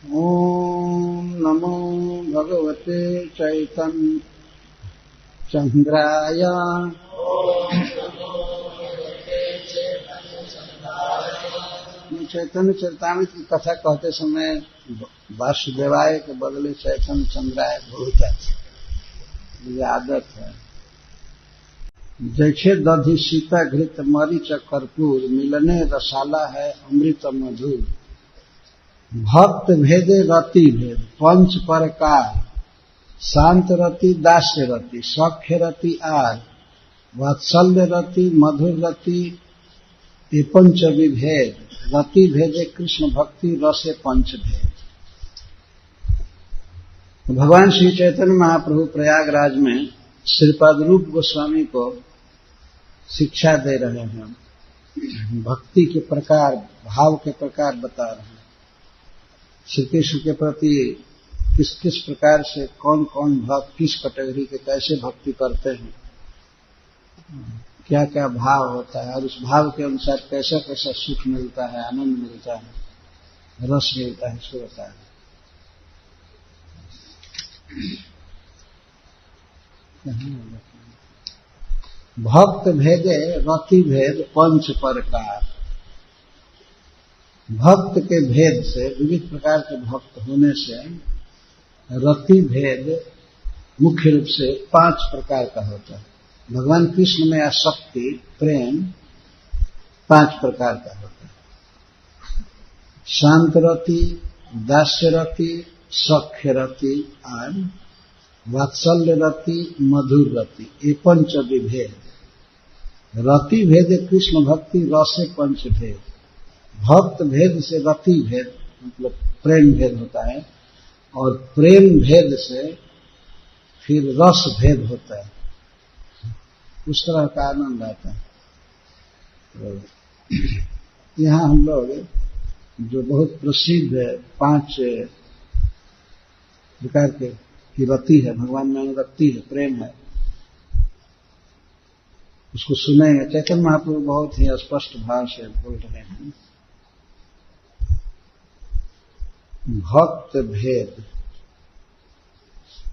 ओम नमो भगवते चैतन्य चंद्राय। चैतन्य चरितामृत की कथा कहते समय वासुदेवाय के बदले चैतन्य चंद्राय बहुत अच्छा, ये आदत है। जैसे दधि सीता घृत मरीच कर्पूर, मिलने रसाला है अमृत मधुर। भक्त भेदे रति भेद पंच प्रकार, शांत रति दास्य रति सख्य रति आर, वात्सल्य रति मधुर रति ये पंच विभेद। रति भेदे कृष्ण भक्ति रसे पंच भेद। भगवान श्री चैतन्य महाप्रभु प्रयागराज में श्रीपाद रूप गोस्वामी को शिक्षा दे रहे हैं, भक्ति के प्रकार भाव के प्रकार बता रहे हैं। श्री कृष्ण के प्रति किस किस प्रकार से कौन कौन भक्त किस कैटेगरी के कैसे भक्ति करते हैं, क्या क्या भाव होता है और उस भाव के अनुसार कैसा कैसा सुख मिलता है, आनंद मिलता है, रस मिलता है, इसको बताया। भक्त भेदे रति भेद पंच प्रकार। भक्त के भेद से, विविध प्रकार के भक्त होने से रति भेद मुख्य रूप से 5 प्रकार का होता है। भगवान कृष्ण में आसक्ति प्रेम 5 प्रकार का होता है। शांत रति, दास्य रति, सख्य रति और वात्सल्य रति, मधुर रति, ये पंच विभेद। रति भेद कृष्ण भक्ति रसे पंच भेद। भक्त भेद से रति भेद मतलब प्रेम भेद होता है और प्रेम भेद से फिर रस भेद होता है। उस तरह का आनंद आता है। तो यहाँ हम लोग जो बहुत प्रसिद्ध 5 प्रकार की रति है, भगवान में अनुरक्ति है, प्रेम है, उसको सुनेंगे। चैतन्य महाप्रभु बहुत ही स्पष्ट भाव से बोल रहे हैं। भक्त भेद,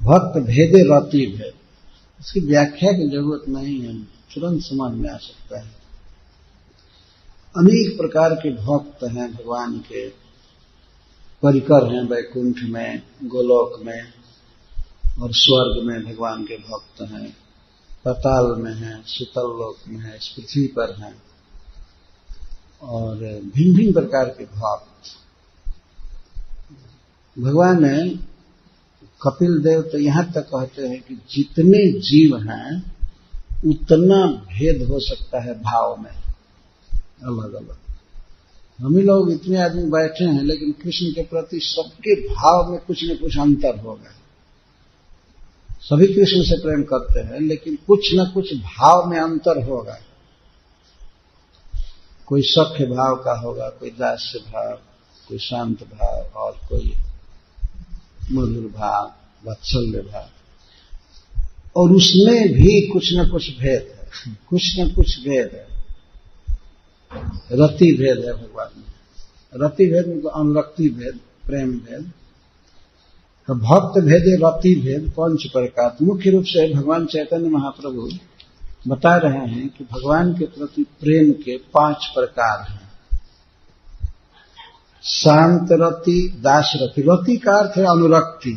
भक्त भेदे रति भेद, इसकी व्याख्या की जरूरत नहीं है, तुरंत समझ में आ सकता है। अनेक प्रकार के भक्त हैं भगवान के, परिकर हैं वैकुंठ में, गोलोक में और स्वर्ग में भगवान के भक्त हैं, पाताल में हैं, शीतल लोक में हैं, इस पृथ्वी पर हैं और भिन्न भिन्न प्रकार के भक्त। भगवान ने कपिल देव तो यहां तक कहते हैं कि जितने जीव हैं उतना भेद हो सकता है भाव में, अलग अलग। हम ही लोग इतने आदमी बैठे हैं लेकिन कृष्ण के प्रति सबके भाव में कुछ न कुछ अंतर होगा। सभी कृष्ण से प्रेम करते हैं लेकिन कुछ न कुछ भाव में अंतर होगा। कोई सख्य भाव का होगा, कोई दास्य भाव, कोई शांत भाव और कोई मधुर भाव, वात्सल्य भाव। और उसमें भी कुछ न कुछ भेद है, कुछ न कुछ भेद है। रति भेद है भगवान में। रति भेद मतलब अनुरक्ति भेद, प्रेम भेद। तो भक्त भेदे रति भेद पंच प्रकार। मुख्य रूप से भगवान चैतन्य महाप्रभु बता रहे हैं कि भगवान के प्रति प्रेम के 5 प्रकार हैं। शांत रति, दास रति। रति का अर्थ है अनुरक्ति,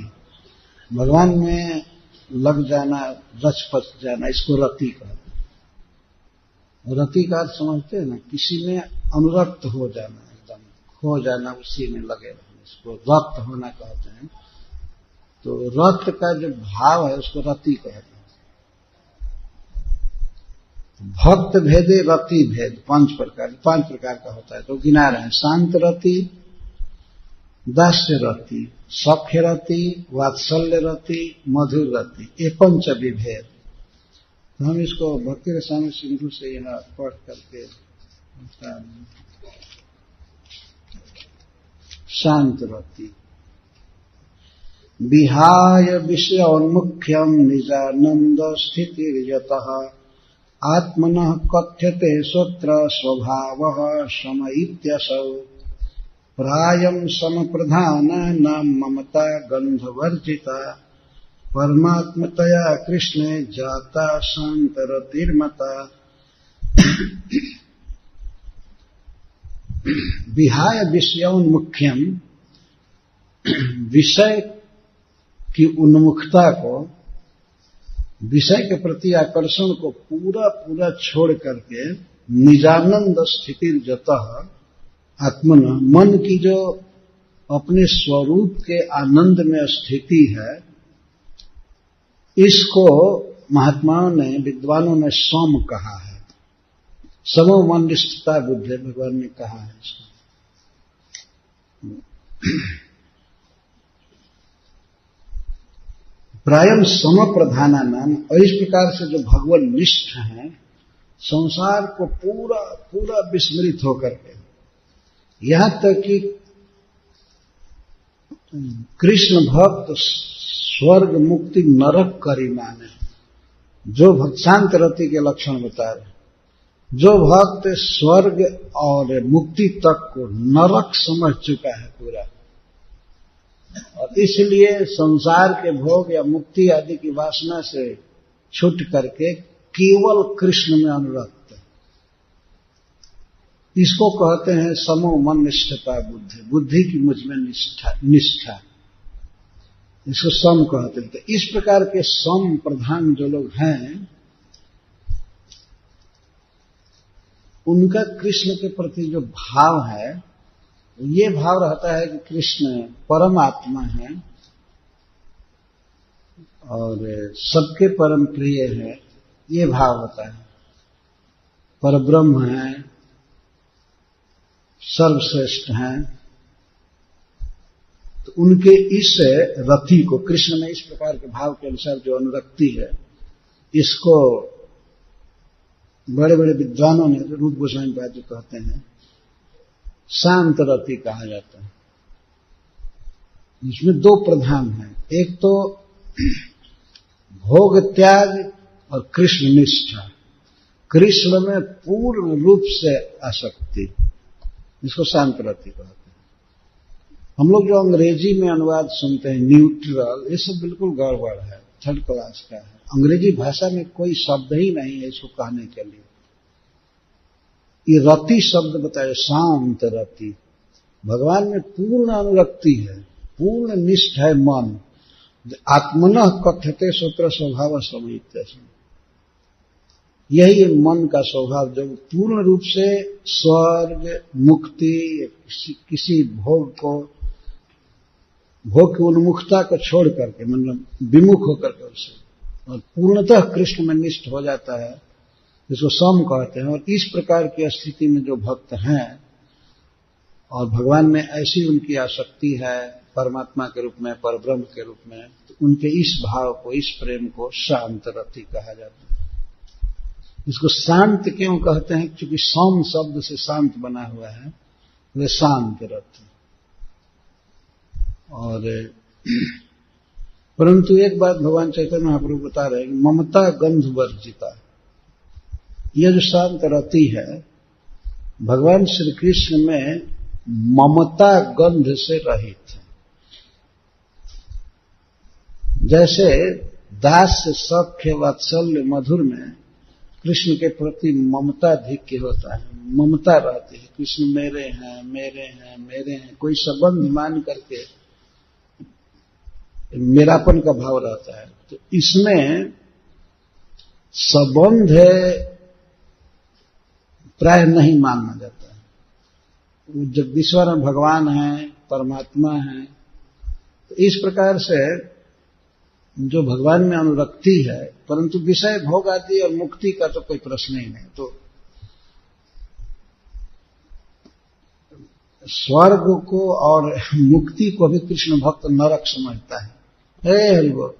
भगवान में लग जाना, रच पच जाना, इसको रति कहते हैं। रति का अर्थ समझते हैं ना, किसी में अनुरक्त हो जाना, एकदम खो जाना, उसी में लगे रहना, इसको रक्त होना कहते हैं। तो रक्त का जो भाव है उसको रति कहते हैं। भक्त भेदे रति भेद 5 प्रकार का होता है। तो गिना रहे हैं, शांत रति, दास्य रति, सख्य रति, वात्सल्य रति, मधुर रति, ये पंच विभेद। तो हम इसको भक्ति रसायन सिंधु से यहाँ पढ़ करके शांत रति। विहाय विषयोन्मुख्यम निजानंद स्थितिर्यतः आत्मनः कथ्यते स्वत्र स्वभावः सम इत्यसौ। प्रायम समप्रधाना नाम ममता गंधवर्जिता परमात्मतया कृष्णे जाता शांतरतिर्मता। विहाय विषयोन्मुख्यम, विषय की उन्मुखता को, विषय के प्रति आकर्षण को पूरा पूरा छोड़ करके निजानंद स्थिति जतः आत्मन, मन की जो अपने स्वरूप के आनंद में स्थिति है, इसको महात्माओं ने, विद्वानों ने सम कहा है। समो मन निष्ठता बुद्धि, भगवान ने कहा है इसको। प्रायम सम प्रधाना नाम, और इस प्रकार से जो भगवान निष्ठ हैं, संसार को पूरा पूरा विस्मृत होकर के, यहां तक कि कृष्ण भक्त स्वर्ग मुक्ति नरक करी माने, जो भक्त शांत रति के लक्षण बता रहे, जो भक्त स्वर्ग और मुक्ति तक को नरक समझ चुका है पूरा, और इसलिए संसार के भोग या मुक्ति आदि की वासना से छूट करके केवल कृष्ण में अनुरक्त, इसको कहते हैं समो मन निष्ठता बुद्धि, बुद्धि की मुझ में निष्ठा, इसको सम कहते हैं। तो इस प्रकार के सम प्रधान जो लोग हैं, उनका कृष्ण के प्रति जो भाव है, ये भाव रहता है कि कृष्ण परमात्मा है और सबके परम प्रिय है, ये भाव होता है। परब्रह्म है, सर्वश्रेष्ठ हैं, तो उनके इस रति को, कृष्ण में इस प्रकार के भाव के अनुसार जो अनुरक्ति है, इसको बड़े बड़े विद्वानों ने, रूप गोस्वामी पाद जी कहते हैं, शांत रति कहा जाता है। इसमें दो प्रधान हैं, एक तो भोग त्याग और कृष्ण निष्ठा, कृष्ण में पूर्ण रूप से आसक्ति, इसको शांत रति कहते हैं। हम लोग जो अंग्रेजी में अनुवाद सुनते हैं न्यूट्रल, ये सब बिल्कुल गड़बड़ है, थर्ड क्लास का है। अंग्रेजी भाषा में कोई शब्द ही नहीं है इसको कहने के लिए। ये रति शब्द बताए, शांत रति, भगवान में पूर्ण अनुरक्ति है, पूर्ण निष्ठ है मन। आत्मनः कथ्यते सूत्र स्वभाव समित, यही मन का स्वभाव, जब पूर्ण रूप से स्वर्ग मुक्ति किसी भोग को, भोग की उन्मुखता को छोड़ करके, मतलब विमुख होकर के उससे, और पूर्णतः कृष्ण में निष्ठ हो जाता है, जिसको सम कहते हैं। और इस प्रकार की स्थिति में जो भक्त हैं और भगवान में ऐसी उनकी आसक्ति है, परमात्मा के रूप में, परब्रह्म के रूप में, तो उनके इस भाव को, इस प्रेम को शांत रति कहा जाता है। इसको शांत क्यों कहते हैं? क्योंकि सम शब्द से शांत बना हुआ है, वे शांत रति। और परंतु एक बात भगवान चैतन्य महाप्रभु बता रहे हैं, ममता गंध वर्जिता, यह जो शांत रति है, भगवान श्री कृष्ण में ममता गंध से रहित है। जैसे दास सख्य वात्सल्य मधुर में कृष्ण के प्रति ममता अधिक होता है, ममता रहती है, कृष्ण मेरे हैं मेरे हैं मेरे हैं, कोई संबंध मान करके मेरापन का भाव रहता है। तो इसमें संबंध प्राय नहीं मानना जाता है। वो जगदीश्वर भगवान है, परमात्मा है, तो इस प्रकार से जो भगवान में अनुरक्ति है, परंतु विषय भोग आदि और मुक्ति का तो कोई प्रश्न ही नहीं। तो स्वर्ग को और मुक्ति को भी कृष्ण भक्त नरक समझता है। हे हरिबोल,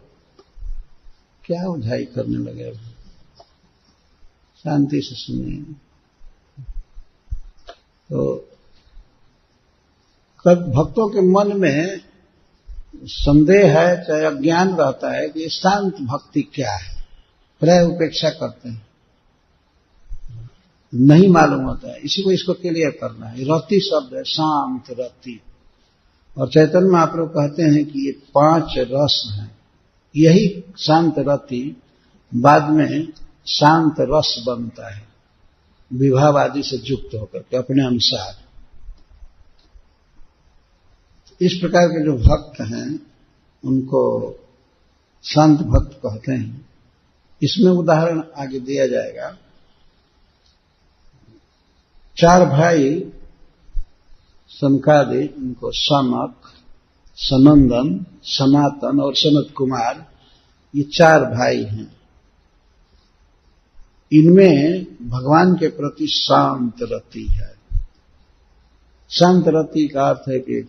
क्या उझाई करने लगे, शांति से सुनिए। तो कब भक्तों के मन में संदेह है, चाहे अज्ञान रहता है कि शांत भक्ति क्या है, प्राय उपेक्षा करते हैं। नहीं मालूम होता है। इसी को इसको क्लियर करना है। रति शब्द है शांत रति, और चैतन्य महाप्रभु कहते हैं कि ये 5 रस हैं। यही शांत रति बाद में शांत रस बनता है, विभावादि से युक्त होकर के अपने अनुसार। इस प्रकार के जो भक्त हैं उनको शांत भक्त कहते हैं। इसमें उदाहरण आगे दिया जाएगा। 4 भाई सनकादि, उनको सनक, सनंदन, सनातन और सनत कुमार, ये 4 भाई हैं। इनमें भगवान के प्रति शांत रति है। शांत रति का अर्थ है कि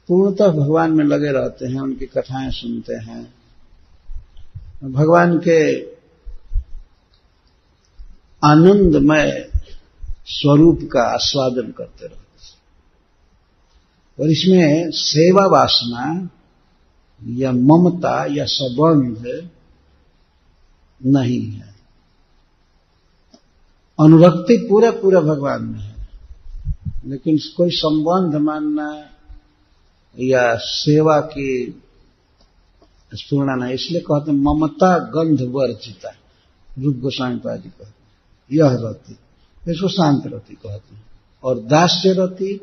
पूर्णतः भगवान में लगे रहते हैं, उनकी कथाएं सुनते हैं, भगवान के आनंदमय स्वरूप का आस्वादन करते रहते हैं। और इसमें सेवा वासना या ममता या संबंध नहीं है। अनुरक्ति पूरा पूरा भगवान में है, लेकिन कोई संबंध मानना या सेवा की स्फुरना नहीं। इसलिए कहते हैं ममता गंध वर्जिता, रूप गोस्वामी पाद जी कहते हैं यह रति, इसको शांत रति कहते हैं। और दास्य रति,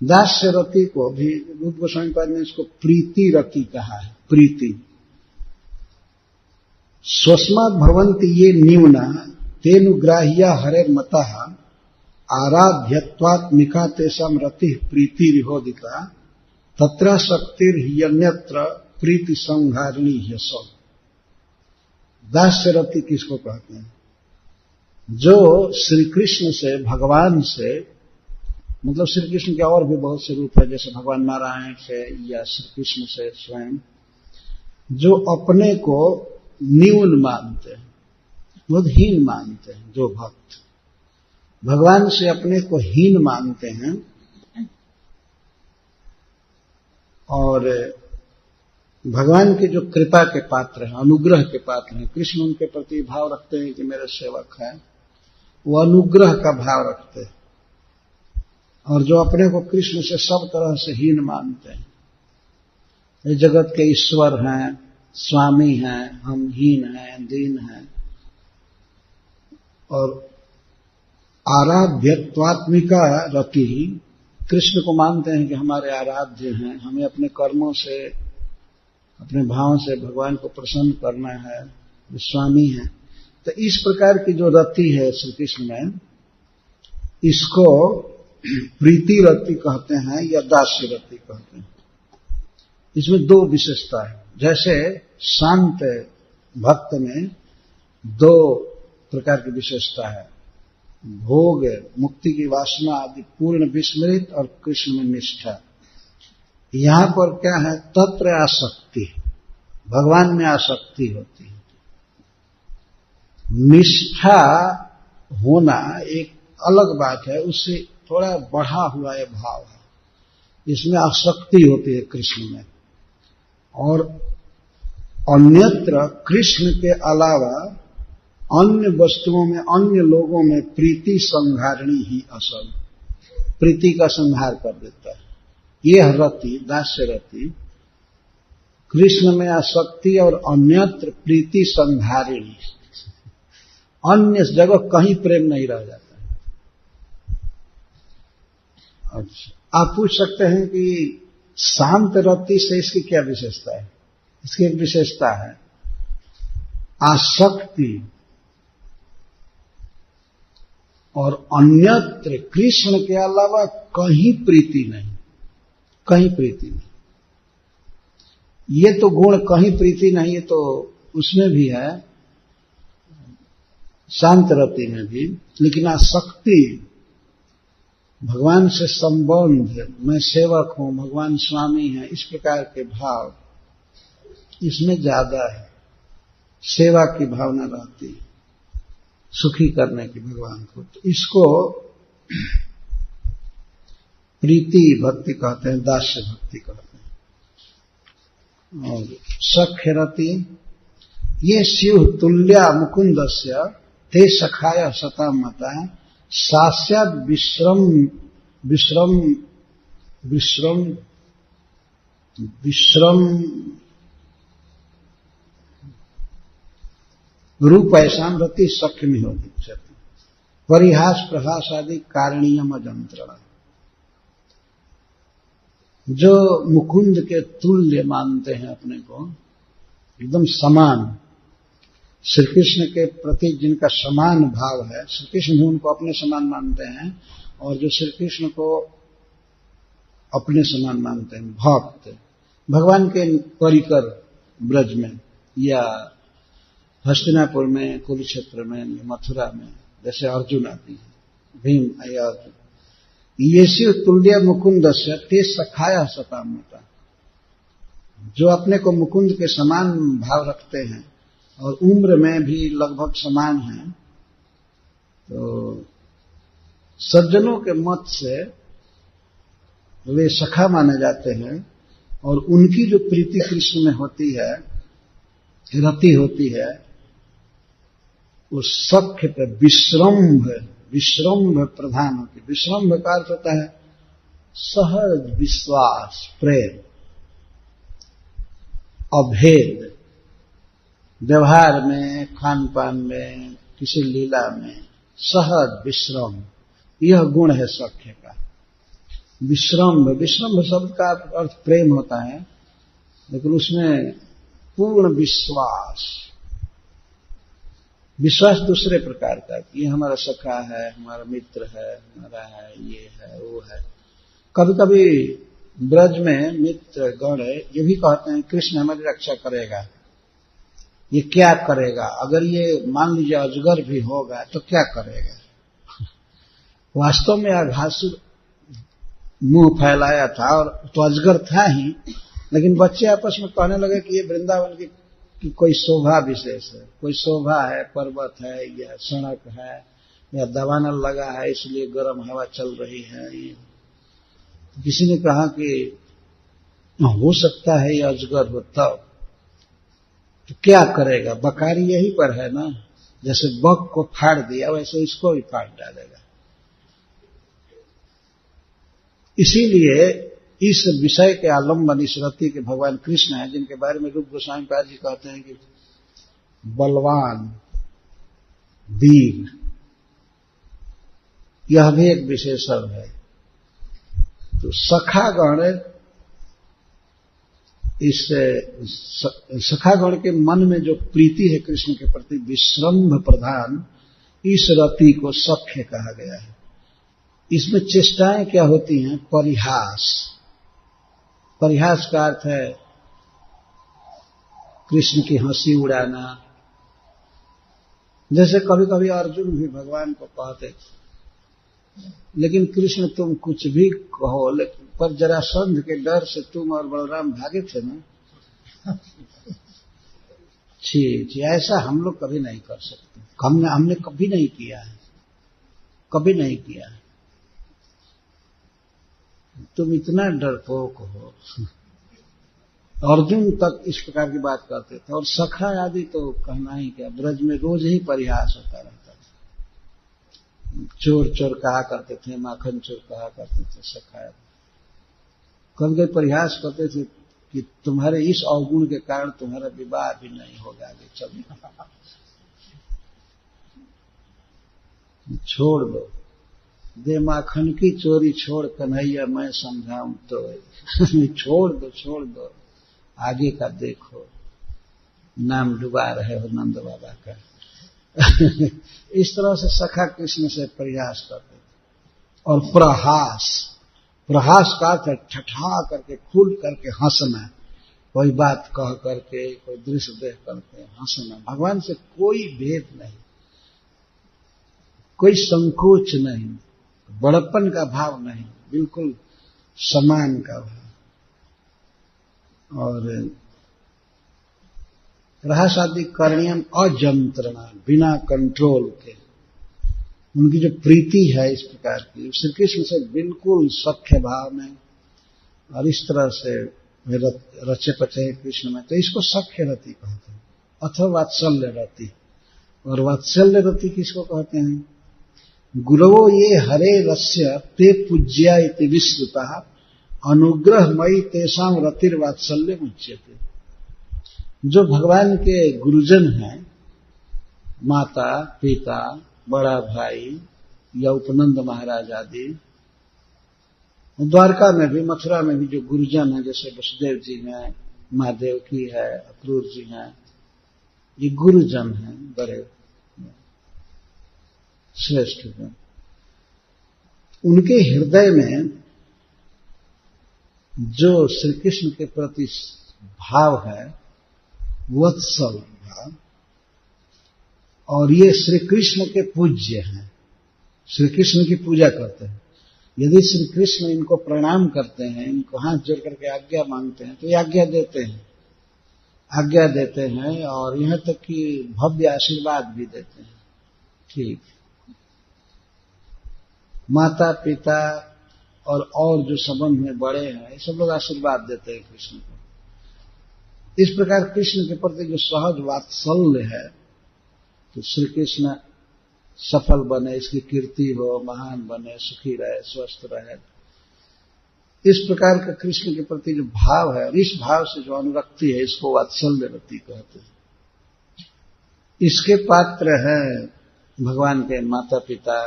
दास्य रति को भी रूप गोस्वामी पाद ने इसको प्रीति रति कहा है। प्रीति स्वस्मात् भवन्ति ये न्यूना तेनुग्राह्या हरेर्मतः आराध्यत्वात्मिका तेषां रतिः प्रीतिरिहोदिता तत्र शक्तिर्ह्यन्यत्र प्रीति संहारिणी ह्यसौ। दास्य रति किसको कहते हैं? जो श्री कृष्ण से, भगवान से, मतलब श्री कृष्ण के और भी बहुत से रूप है, जैसे भगवान नारायण से या श्री कृष्ण से स्वयं, जो अपने को न्यून मानते हैं, बहुत हीन मानते हैं। जो भक्त भगवान से अपने को हीन मानते हैं और भगवान के जो कृपा के पात्र हैं, अनुग्रह के पात्र हैं, कृष्ण उनके प्रति भाव रखते हैं कि मेरे सेवक हैं, वो अनुग्रह का भाव रखते हैं। और जो अपने को कृष्ण से सब तरह से हीन मानते हैं, ये जगत के ईश्वर हैं, स्वामी हैं, हम हीन हैं, दीन हैं, और आराध्यत्वात्मिका रति, कृष्ण को मानते हैं कि हमारे आराध्य हैं, हमें अपने कर्मों से, अपने भाव से भगवान को प्रसन्न करना है, वो स्वामी हैं। तो इस प्रकार की जो रति है श्री कृष्ण में, इसको प्रीति रति कहते हैं या दास्य रति कहते हैं। इसमें 2 विशेषता है। जैसे शांत भक्त में 2 प्रकार की विशेषता है, भोग, मुक्ति की वासना आदि पूर्ण विस्मृत और कृष्ण में निष्ठा। यहां पर क्या है? तत्र आसक्ति, भगवान में आसक्ति होती है। निष्ठा होना एक अलग बात है, उससे थोड़ा बढ़ा हुआ ये भाव है, इसमें आसक्ति होती है कृष्ण में। और अन्यत्र कृष्ण के अलावा अन्य वस्तुओं में, अन्य लोगों में प्रीति संहारणी ही असल, प्रीति का संहार कर देता है। यह रति, दास्य रति, कृष्ण में आसक्ति और अन्यत्र प्रीति संहारिणी, अन्य जगह कहीं प्रेम नहीं रह जाता है। अच्छा, आप पूछ सकते हैं कि शांत रति से इसकी क्या विशेषता है? इसकी एक विशेषता है आसक्ति और अन्यत्र कृष्ण के अलावा कहीं प्रीति नहीं, कहीं प्रीति नहीं। ये तो गुण कहीं प्रीति नहीं है, तो उसमें भी है, शांत रति में भी। लेकिन आसक्ति, भगवान से संबंध, मैं सेवक हूं, भगवान स्वामी है, इस प्रकार के भाव इसमें ज्यादा है। सेवा की भावना रहती है, सुखी करने की भगवान को, तो इसको प्रीति भक्ति कहते हैं, दास्य भक्ति कहते हैं। और सख्य रति, ये शिव तुल्या मुकुंदस्य ते सखाय सता मता सास्याद विश्रम विश्रम विश्रम विश्रम रूप ऐसा रति सख्य में होती परिहास प्रहास आदि कारणीयम अजंत्रणा। जो मुकुंद के तुल्य मानते हैं अपने को, एकदम समान, श्री कृष्ण के प्रति जिनका समान भाव है, श्री कृष्ण भी उनको अपने समान मानते हैं, और जो श्री कृष्ण को अपने समान मानते हैं भक्त, भगवान के परिकर ब्रज में या हस्तिनापुर में, कुरुक्षेत्र में, मथुरा में, जैसे अर्जुन आदि है, भीम या अर्जुन, ये तुल्य मुकुंद से ते सखाया सतामता। जो अपने को मुकुंद के समान भाव रखते हैं और उम्र में भी लगभग समान हैं, तो सज्जनों के मत से वे सखा माने जाते हैं, और उनकी जो प्रीति कृष्ण में होती है, रति होती है, वो सख्य पे विश्रम्भ प्रधान होती है। विश्रम्भ का अर्थ होता है सहज विश्वास, प्रेम, अभेद, व्यवहार में, खान पान में, किसी लीला में सहज विश्रम, यह गुण है सख्य का। विश्रम्भ शब्द का अर्थ प्रेम होता है, लेकिन उसमें पूर्ण विश्वास दूसरे प्रकार का, कि ये हमारा सखा है, हमारा मित्र है, हमारा है, ये है, वो है। कभी कभी ब्रज में मित्र गण ये भी कहते हैं कृष्ण हमारी रक्षा करेगा, ये क्या करेगा, अगर ये मान लीजिए अजगर भी होगा तो क्या करेगा। वास्तव में अघासुर मुंह फैलाया था, और तो अजगर था ही, लेकिन बच्चे आपस में कहने लगे कि ये वृंदावन की कोई शोभा विशेष है, कोई शोभा है, पर्वत है या सड़क है या दवानल लगा है, इसलिए गर्म हवा चल रही है। ये किसी ने कहा कि हो सकता है ये अजगर हो, तब तो क्या करेगा, बकारी यहीं पर है ना, जैसे बग को फाड़ दिया वैसे इसको भी फाड़ डालेगा। इसीलिए इस विषय के आलम्बन इस रति के भगवान कृष्ण हैं, जिनके बारे में रूप गोस्वामी पाद जी कहते हैं कि बलवान, वीर, यह भी एक विशेषण है। तो सखागण, इस सखागण के मन में जो प्रीति है कृष्ण के प्रति विश्रम्भ प्रधान, इस रति को सख्य कहा गया है। इसमें चेष्टाएं क्या होती हैं, परिहास का अर्थ है कृष्ण की हंसी उड़ाना। जैसे कभी कभी अर्जुन भी भगवान को कहते, लेकिन कृष्ण तुम कुछ भी कहो, लेकिन पर जरासंध के डर से तुम और बलराम भागे थे ना। छी, ऐसा हम लोग कभी नहीं कर सकते, हमने कभी नहीं किया है, कभी नहीं किया है। तुम इतना डरपोक हो। अर्जुन तक इस प्रकार की बात करते थे, और सखा आदि तो कहना ही क्या, ब्रज में रोज ही परिहास होता रहता था। चोर चोर कहा करते थे, माखन चोर कहा करते थे सखा। कभी परिहास करते थे कि तुम्हारे इस अवगुण के कारण तुम्हारा विवाह भी नहीं होगा आगे चल, छोड़ दो, दे माखन की चोरी छोड़ कन्हैया मैं समझाऊं तो। छोड़ दो, आगे का देखो, नाम डुबा रहे हो नंद बाबा का। इस तरह से सखा कृष्ण से प्रयास करते थे। और प्रहास का अर्थ ठठा करके, खुल करके हंसना, कोई बात कह करके, कोई दृश्य देख करके हंसना। भगवान से कोई भेद नहीं, कोई संकोच नहीं, बड़प्पन का भाव नहीं, बिल्कुल समान का भाव। और प्रहास आदि करणीयम अजंत्रणा, बिना कंट्रोल के। उनकी जो प्रीति है इस प्रकार की, श्री कृष्ण से बिल्कुल सख्य भाव में, और इस तरह से रचे पचे कृष्ण में, तो इसको सख्य रति कहते हैं, अथवा वात्सल्य रति। और वात्सल्य रति किसको कहते हैं? गुरवो ये हरे रस्य ते पूज्या इति विश्रुता अनुग्रहमयी तेषां रतिर्वात्सल्य मुच्यते। जो भगवान के गुरुजन हैं, माता पिता, बड़ा भाई या उपनंद महाराज आदि, द्वारका में भी मथुरा में भी जो गुरुजन हैं, जैसे वसुदेव जी हैं, महादेव की है, अक्रूर जी हैं, ये गुरुजन हैं, बड़े श्रेष्ठ हैं। उनके हृदय में जो श्री कृष्ण के प्रति भाव है, वत्सल भाव, और ये श्री कृष्ण के पूज्य हैं, श्री कृष्ण की पूजा करते हैं। यदि श्री कृष्ण इनको प्रणाम करते हैं, इनको हाथ जोड़ करके आज्ञा मांगते हैं, तो ये आज्ञा देते हैं और यहां तक कि भव्य आशीर्वाद भी देते हैं। ठीक, माता पिता और जो संबंध में बड़े हैं, ये सब लोग आशीर्वाद देते हैं कृष्ण को। इस प्रकार कृष्ण के प्रति जो सहज वात्सल्य है, तो श्री कृष्ण सफल बने, इसकी कीर्ति हो, महान बने, सुखी रहे, स्वस्थ रहे, इस प्रकार का कृष्ण के प्रति जो भाव है, इस भाव से जो अनुरक्ति है, इसको वात्सल्य रति कहते हैं। इसके पात्र हैं भगवान के माता पिता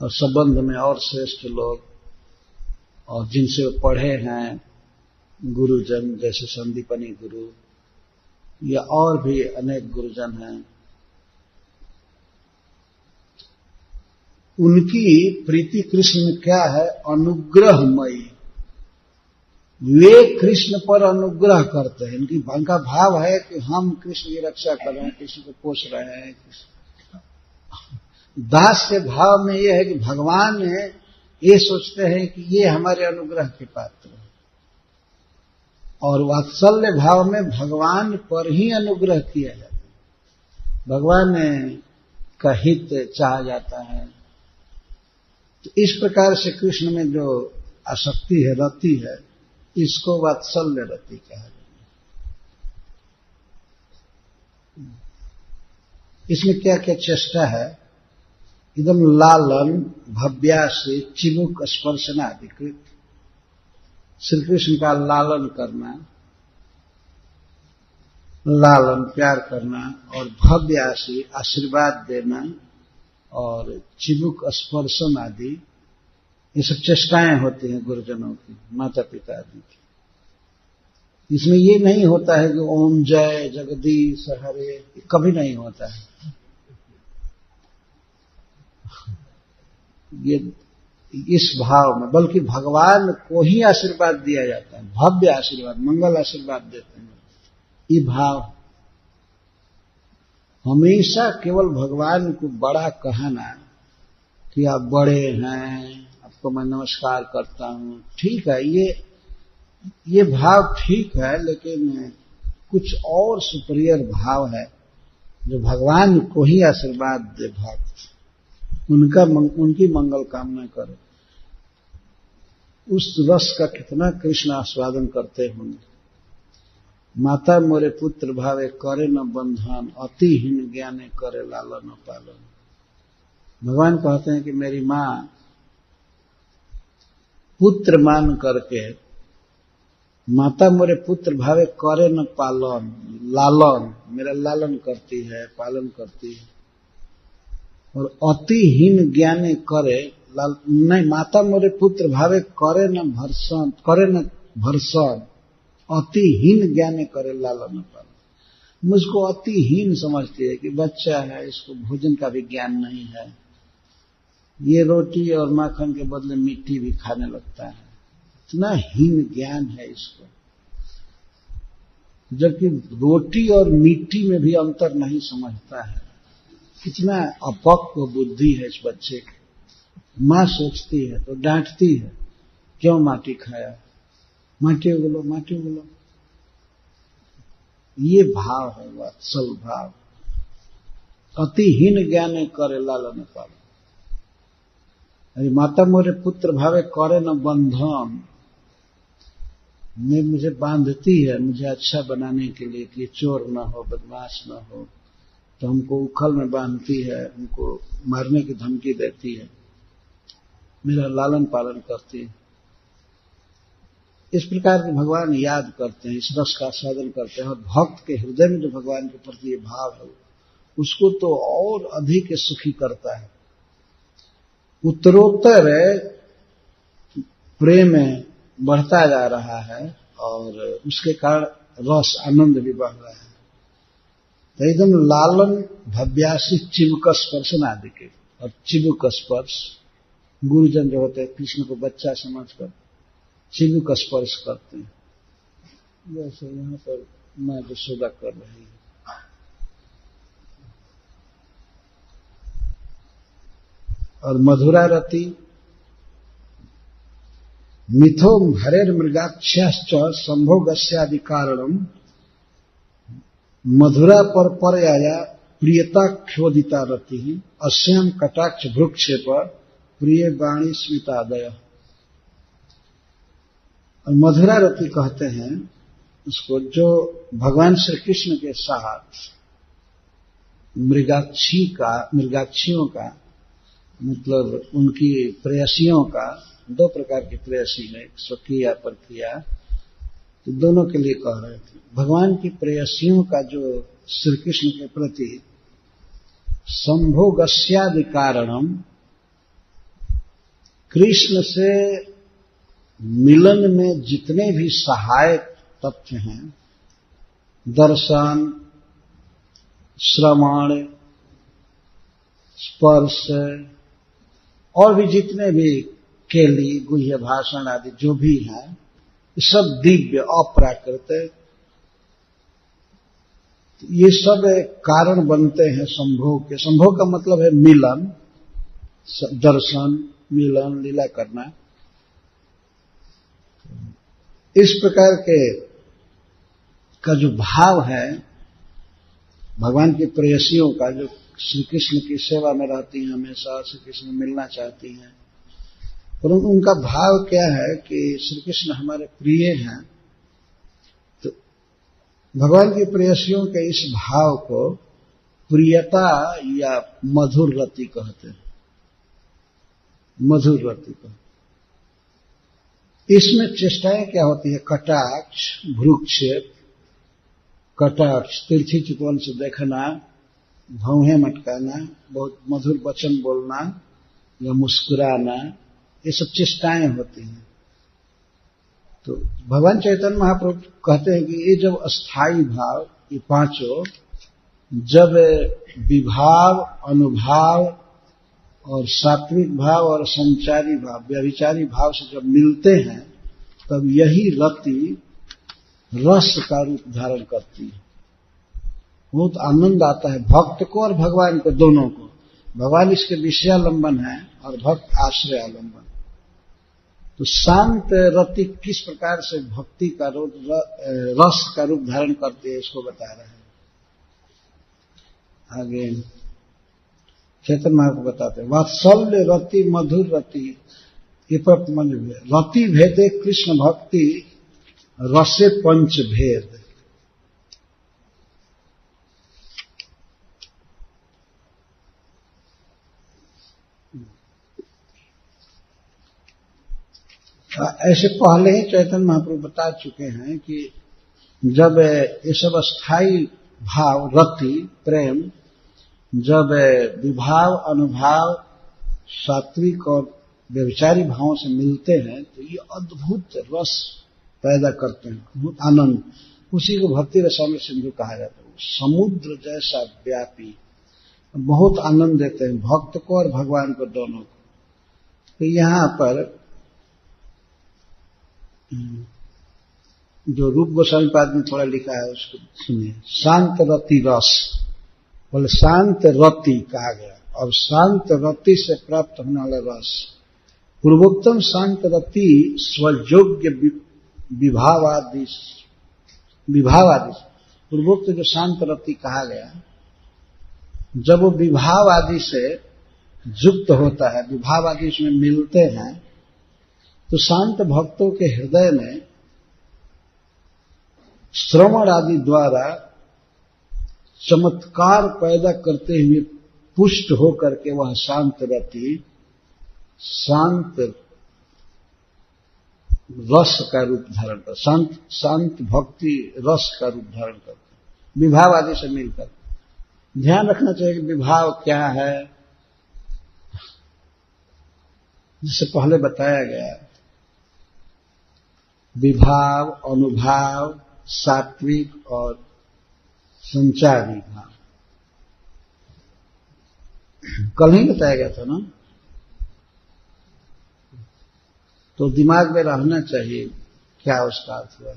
और संबंध में और श्रेष्ठ लोग, और जिनसे वो पढ़े हैं गुरुजन, जैसे संदीपनी गुरु या और भी अनेक गुरुजन हैं। उनकी प्रीति कृष्ण में क्या है? अनुग्रहमयी। वे कृष्ण पर अनुग्रह करते हैं। उनका भाव है कि हम कृष्ण की रक्षा कर रहे हैं, कृष्ण को पोष रहे हैं। दास के भाव में यह है कि भगवान ये सोचते हैं कि ये हमारे अनुग्रह के पात्र हैं, और वात्सल्य भाव में भगवान पर ही अनुग्रह किया जाता है, भगवान का हित चाहा जाता है। तो इस प्रकार से कृष्ण में जो आसक्ति है, रति है, इसको वात्सल्य रति कहा जाता है। इसमें क्या क्या चेष्टा है? इदम लालन भव्यासे चिमुक स्पर्शनाधिकृत, श्री कृष्ण का लालन करना, लालन प्यार करना, और भव्यासे आशीर्वाद देना, और चिमुक स्पर्शन आदि, ये सब चेष्टाएं होती हैं गुरुजनों की, माता पिता आदि की। इसमें ये नहीं होता है कि ओम जय जगदीश हरे, कभी नहीं होता है। ये इस भाव में, बल्कि भगवान को ही आशीर्वाद दिया जाता है, भव्य आशीर्वाद, मंगल आशीर्वाद देते हैं। ये भाव हमेशा केवल भगवान को बड़ा कहना कि आप बड़े हैं, आपको मैं नमस्कार करता हूं, ठीक है, ये भाव ठीक है, लेकिन कुछ और सुपीरियर भाव है जो भगवान को ही आशीर्वाद दे, भक्त उनकी मंगल कामना करो। उस रस का कितना कृष्ण आस्वादन करते होंगे। माता मोरे पुत्र भावे करे न बंधन, अतिहीन ज्ञाने करे लालन पालन। भगवान कहते हैं कि मेरी मां पुत्र मान करके, माता मोरे पुत्र भावे करे न पालन, लालन, मेरा लालन करती है, पालन करती है। और अतिहीन ज्ञाने करे नहीं, माता मोरे पुत्र भावे करे न भर्सन, अतिहीन ज्ञाने करे लालन पालन। मुझको अतिहीन समझती है कि बच्चा है, इसको भोजन का भी ज्ञान नहीं है, ये रोटी और माखन के बदले मिट्टी भी खाने लगता है, इतना हीन ज्ञान है इसको। जबकि रोटी और मिट्टी में भी अंतर नहीं समझता है। कितना अपक्व बुद्धि है इस बच्चे की। मां सोचती है तो डांटती है, क्यों माटी खाया, माटी उगलो, माटी उगलो। ये भाव है वात्सल भाव। अतिहीन ज्ञाने करे लालन पालन। अरे माता मोरे पुत्र भावे करे न बंधन, मुझे बांधती है, मुझे अच्छा बनाने के लिए कि चोर न हो, बदमाश न हो, तो हमको उखल में बांधती है, हमको मारने की धमकी देती है, मेरा लालन पालन करती है। इस प्रकार के भगवान याद करते हैं, इस रस का आस्वादन करते हैं, और भक्त के हृदय में जो भगवान के प्रति ये भाव है उसको तो और अधिक सुखी करता है। उत्तरोत्तर प्रेम बढ़ता जा रहा है और उसके कारण रस आनंद भी बढ़ रहा है। तो एकदम लालन भव्यासी चिबुक स्पर्शन आदि के, और चिबुक स्पर्श गुरुजन जो होते हैं कृष्ण को बच्चा समझकर चिबुक स्पर्श करते हैं, जैसे यहाँ पर माँ यशोदा कर रही है। और मधुरा रति मिथो हरेर मृगाक्ष्याश्च संभोगस्यादि कारणम मधुरा पर परयाया प्रियता क्षोदिता रति अस्याम कटाक्ष भ्रुक्षेप प्रिय वाणी स्मितादय। और मधुरा रति कहते हैं उसको जो भगवान श्री कृष्ण के साथ मृगाक्षियों का मतलब उनकी प्रेयसियों का, दो प्रकार की प्रेयसी है, स्वकीय या परकीय, तो दोनों के लिए कह रहे थे। भगवान की प्रेयसियों का जो श्री कृष्ण के प्रति संभोगस्यादि कारणम, कृष्ण से मिलन में जितने भी सहायक तथ्य हैं, दर्शन, श्रवण, स्पर्श और भी जितने भी केली, गुह्य भाषण आदि जो भी हैं, सब दिव्य अप्राकृत, ये सब कारण बनते हैं संभोग के। संभोग का मतलब है मिलन, दर्शन, मिलन, लीला करना। इस प्रकार के का जो भाव है भगवान की प्रेयसियों का, जो श्री कृष्ण की सेवा में रहती हैं, हमेशा श्री कृष्ण मिलना चाहती हैं, परंतु उनका भाव क्या है कि श्री कृष्ण हमारे प्रिय हैं। तो भगवान की प्रेयसियों के इस भाव को प्रियता या मधुर रति कहते हैं। मधुर रति कहते हैं। इसमें चेष्टाएं क्या होती है? कटाक्ष, भ्रूक्षेप, कटाक्ष तिरछी चितवन से देखना, भौहें मटकाना, बहुत मधुर वचन बोलना या मुस्कुराना, ये सब चेष्टाएं होती हैं। तो भगवान चैतन्य महाप्रभु कहते हैं कि ये जब अस्थाई भाव, ये पांचों जब विभाव, अनुभाव और सात्विक भाव और संचारी भाव, व्यभिचारी भाव से जब मिलते हैं, तब यही रति रस का रूप धारण करती है। बहुत आनंद आता है भक्त को और भगवान को, दोनों को। भगवान इसके विषयालंबन है और भक्त आश्रय आलंबन। तो शांत रति किस प्रकार से भक्ति का रूप, रस का रूप धारण करती है, इसको बता रहे हैं। आगे चैतन्य महाप्रभु बताते हैं, वात्सल्य रति मधुर रति, ये रति भेदे कृष्ण भक्ति रसे पंच भेद। ऐसे पहले ही चैतन्य महाप्रभु बता चुके हैं कि जब ये सब स्थायी भाव, रति, प्रेम, जब विभाव, अनुभाव, सात्विक और व्यभिचारी भावों से मिलते हैं, तो ये अद्भुत रस पैदा करते हैं, बहुत आनंद। उसी को भक्ति रसामृत सिंधु कहा जाता है। समुद्र जैसा व्यापी, बहुत आनंद देते हैं भक्त को और भगवान को, दोनों को। तो यहां पर जो रूप गोस्वामी पाद में थोड़ा लिखा है उसको सुनिए। शांत रति रस, बोले शांत रति कहा गया, और शांत रति से प्राप्त होने वाला रस। पूर्वोक्तम शांत रति स्वयोग्य विभावादि, पूर्वोक्त जो शांत रति कहा गया, जब वो विभाव आदि से युक्त होता है, विभाव आदि इसमें मिलते हैं, तो शांत भक्तों के हृदय में श्रवण आदि द्वारा चमत्कार पैदा करते हुए पुष्ट होकर के वह शांत रति शांत रस का रूप धारण कर, शांत भक्ति रस का रूप धारण करते, विभाव आदि से मिलकर। ध्यान रखना चाहिए कि विभाव क्या है, जिससे पहले बताया गया। विभाव, अनुभाव, सात्विक और संचारी भाव कल ही बताया गया था ना। तो दिमाग में रहना चाहिए क्या उसका अर्थ हुआ।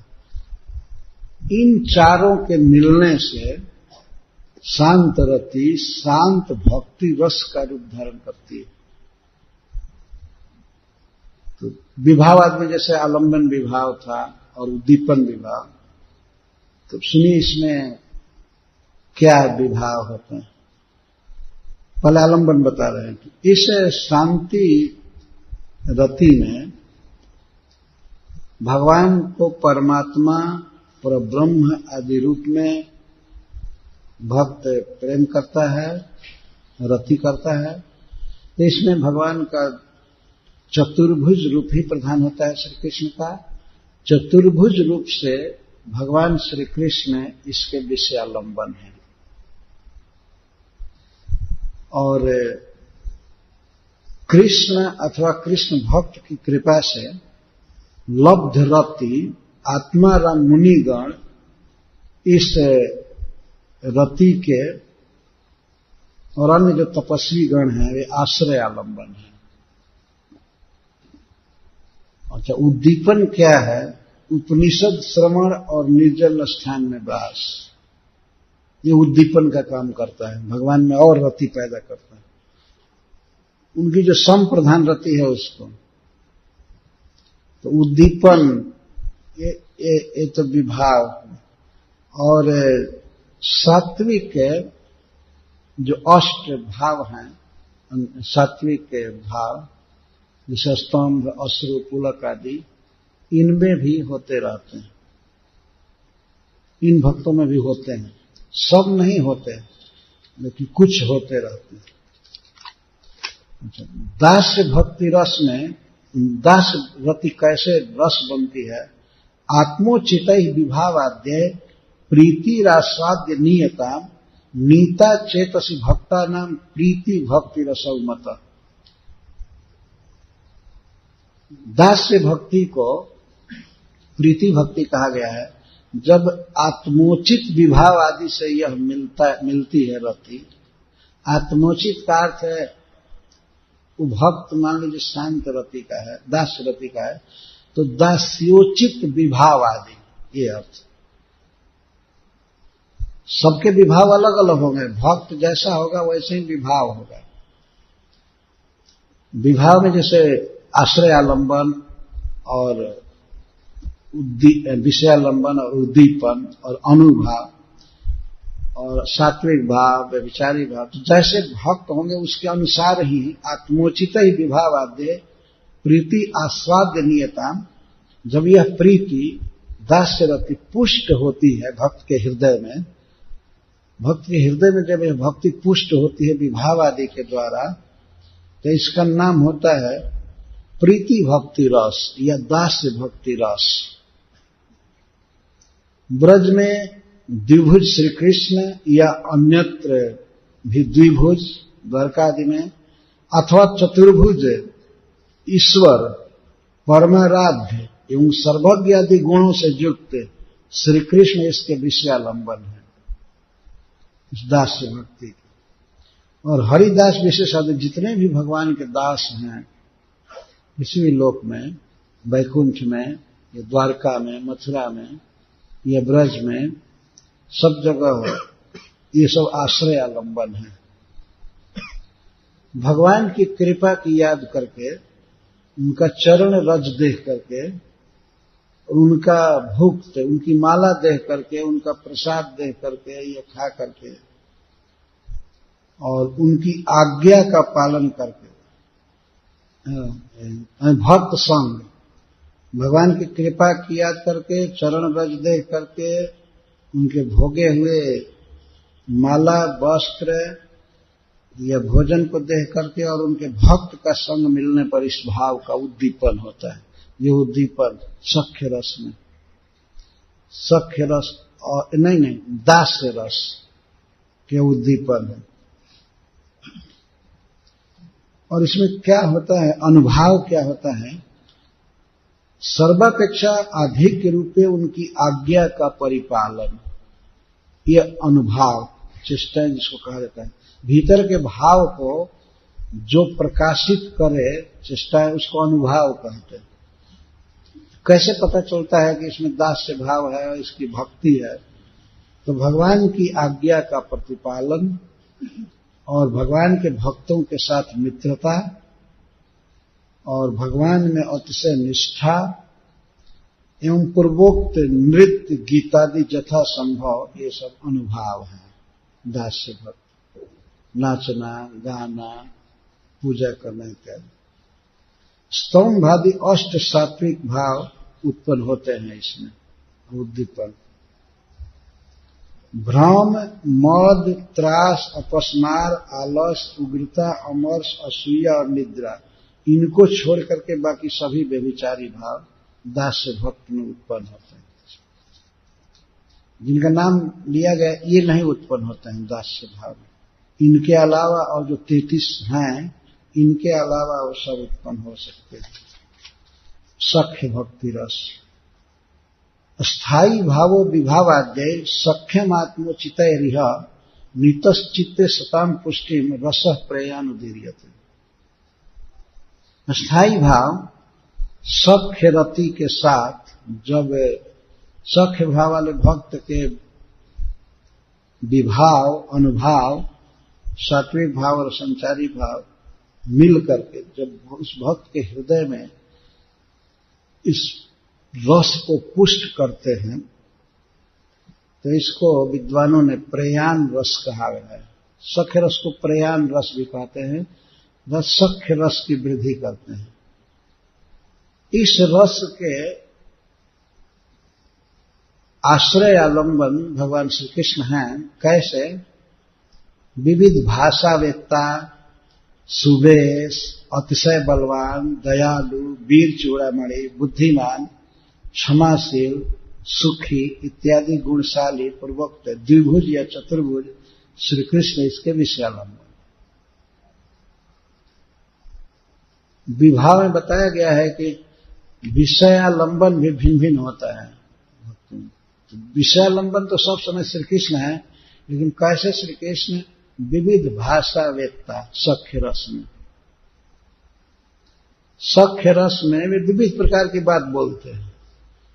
इन चारों के मिलने से शांत रति शांत भक्ति रस का रूप धारण करती है। तो विभावाद में जैसे आलंबन विभाव था और उद्दीपन विभाव, तो सुनिए इसमें क्या विभाव होता है। पहले आलंबन बता रहे हैं कि इस शांति रति में भगवान को परमात्मा परब्रह्म आदि रूप में भक्त प्रेम करता है, रति करता है। तो इसमें भगवान का चतुर्भुज रूप ही प्रधान होता है श्री कृष्ण का। चतुर्भुज रूप से भगवान श्री कृष्ण इसके विषयालंबन है। और कृष्ण अथवा कृष्ण भक्त की कृपा से लब्ध रति आत्माराम मुनिगण इस रति के और अन्य जो तपस्वी गण हैं वे आश्रय आलंबन है। अच्छा, उद्दीपन क्या है? उपनिषद श्रवण और निर्जल स्थान में वास, ये उद्दीपन का काम करता है, भगवान में और रति पैदा करता है। उनकी जो संप्रधान रति है उसको, तो उद्दीपन ये तो विभाव। और सात्विक जो अष्ट भाव हैं, सात्विक भाव जैसे स्तंभ, अश्रु, पुलक आदि, इनमें भी होते रहते हैं, इन भक्तों में भी होते हैं। सब नहीं होते लेकिन कुछ होते रहते हैं। दास्य भक्ति रस में दास रति कैसे रस बनती है? आत्मोचित विभावाद्य प्रीति रास्वाद्य नियता नीता चेतसी भक्ता नाम प्रीति भक्ति रसौमत। दास्य भक्ति को प्रीति भक्ति कहा गया है। जब आत्मोचित विभाव आदि से यह मिलती है रति। आत्मोचित का अर्थ है वो भक्त मान लीजिए शांत रति का है, दास्य रति का है, तो दास्योचित विभाव आदि, ये अर्थ। सबके विभाव अलग अलग होंगे, भक्त जैसा होगा वैसे ही विभाव होगा। विभाव में जैसे आश्रय आलंबन और विषयालंबन और उद्दीपन और अनुभाव और सात्विक भाव, व्यभिचारी भाव, तो जैसे भक्त होंगे उसके अनुसार ही आत्मोचित ही विभाव आद्य प्रीति आस्वाद्य नियता। जब यह प्रीति दास्य रति पुष्ट होती है भक्त के हृदय में, भक्त के हृदय में जब यह भक्ति पुष्ट होती है विभाव आदि के द्वारा, तो इसका नाम होता है प्रीति भक्ति रस या दास्य भक्ति रस। ब्रज में द्विभुज श्री कृष्ण या अन्यत्र भी द्विभुज द्वारका आदि में, अथवा चतुर्भुज ईश्वर परमाराध्य एवं सर्वज्ञ आदि गुणों से युक्त श्री कृष्ण इसके विषयालंबन है, इस दास्य भक्ति की। और हरिदास विशेष आदि जितने भी भगवान के दास हैं किसी भी लोक में, वैकुंठ में या द्वारका में, मथुरा में या ब्रज में, सब जगह ये सब आश्रय आलंबन है। भगवान की कृपा की याद करके, उनका चरण रज देख करके, उनका भुक्त, उनकी माला देख करके, उनका प्रसाद देख करके या खा करके और उनकी आज्ञा का पालन करके, भक्त संग, भगवान की कृपा की याद करके, चरण रज देख करके, उनके भोगे हुए माला, वस्त्र या भोजन को देख करके और उनके भक्त का संग मिलने पर इस भाव का उद्दीपन होता है। ये उद्दीपन सख्य रस में, सख्य रस और नहीं दास्य रस के उद्दीपन है। और इसमें क्या होता है, अनुभाव क्या होता है, सर्वापेक्षा अधिक के रूप में उनकी आज्ञा का परिपालन, ये अनुभाव चेष्टा जिसको कहा जाता है। भीतर के भाव को जो प्रकाशित करे चेष्टा है उसको अनुभाव कहते हैं। कैसे पता चलता है कि इसमें दास्य भाव है और इसकी भक्ति है? तो भगवान की आज्ञा का प्रतिपालन और भगवान के भक्तों के साथ मित्रता और भगवान में अतिशय निष्ठा एवं पूर्वोक्त नृत्य गीतादि यथा संभव, ये सब अनुभाव है। दास्य भक्त, नाचना, गाना, पूजा करना इत्यादि, स्तंभादि अष्ट सात्विक भाव उत्पन्न होते हैं इसमें उद्दीपन। भ्रम, मद, त्रास, अपस्मार, आलस, उग्रता, अमर्ष, असूया और निद्रा, इनको छोड़ करके बाकी सभी व्यभिचारी भाव दास्य भक्त में उत्पन्न होते हैं। जिनका नाम लिया गया ये नहीं उत्पन्न होते हैं दास्य भाव में। इनके अलावा और जो 33 हैं, इनके अलावा वो सब उत्पन्न हो सकते हैं। सख्य भक्ति रस, स्थायी भावो विभावाद्य सख्यमात्मोचितैरिह नीतश्चित्ते सताम पुष्टिम रसः प्रयानुदीर्यते। स्थायी भाव सख्य रति के साथ, जब सख्य भाव वाले भक्त के विभाव, अनुभाव, सात्विक भाव और संचारी भाव मिल करके जब उस भक्त के हृदय में इस रस को पुष्ट करते हैं तो इसको विद्वानों ने प्रयाण रस कहा गया है। सख्य रस को प्रयाण रस भी कहते हैं, वह सख्य रस की वृद्धि करते हैं। इस रस के आश्रय आलंबन भगवान श्री कृष्ण हैं। कैसे? विविध भाषावेत्ता, सुबेश, अतिशय बलवान, दयालु, वीर चूड़ामणि, बुद्धिमान, क्षमाशील, सुखी इत्यादि गुणशाली पूर्वोक्त द्विभुज या चतुर्भुज श्री कृष्ण इसके विषयालंबन। विभाव में बताया गया है कि विषयालंबन भी भिन्न भिन्न होता है। विषयालंबन तो सब समय श्री कृष्ण है, लेकिन कैसे श्री कृष्ण? विविध भाषावेत्ता सख्य रस में। सख्य रस में वे विविध प्रकार की बात बोलते हैं।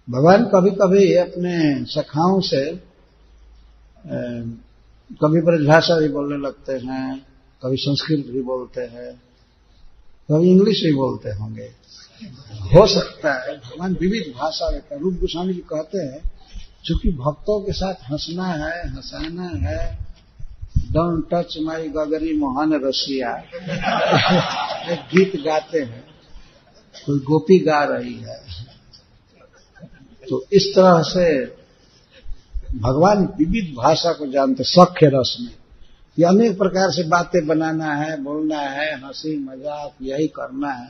भगवान कभी कभी अपने सखाओं से कभी ब्रजभाषा भी बोलने लगते हैं, कभी संस्कृत भी बोलते हैं, कभी इंग्लिश भी बोलते होंगे, हो सकता है। भगवान विविध भाषावेत्ता। रूप गोस्वामी जी कहते हैं चूंकि भक्तों के साथ हंसना है, हंसाना है, डोंट टच माई गगरी मोहन रसिया एक गीत गाते हैं, कोई गोपी गा रही है, तो इस तरह से भगवान विविध भाषा को जानते। सख्य रस में ये अनेक प्रकार से बातें बनाना है, बोलना है, हंसी मजाक यही करना है।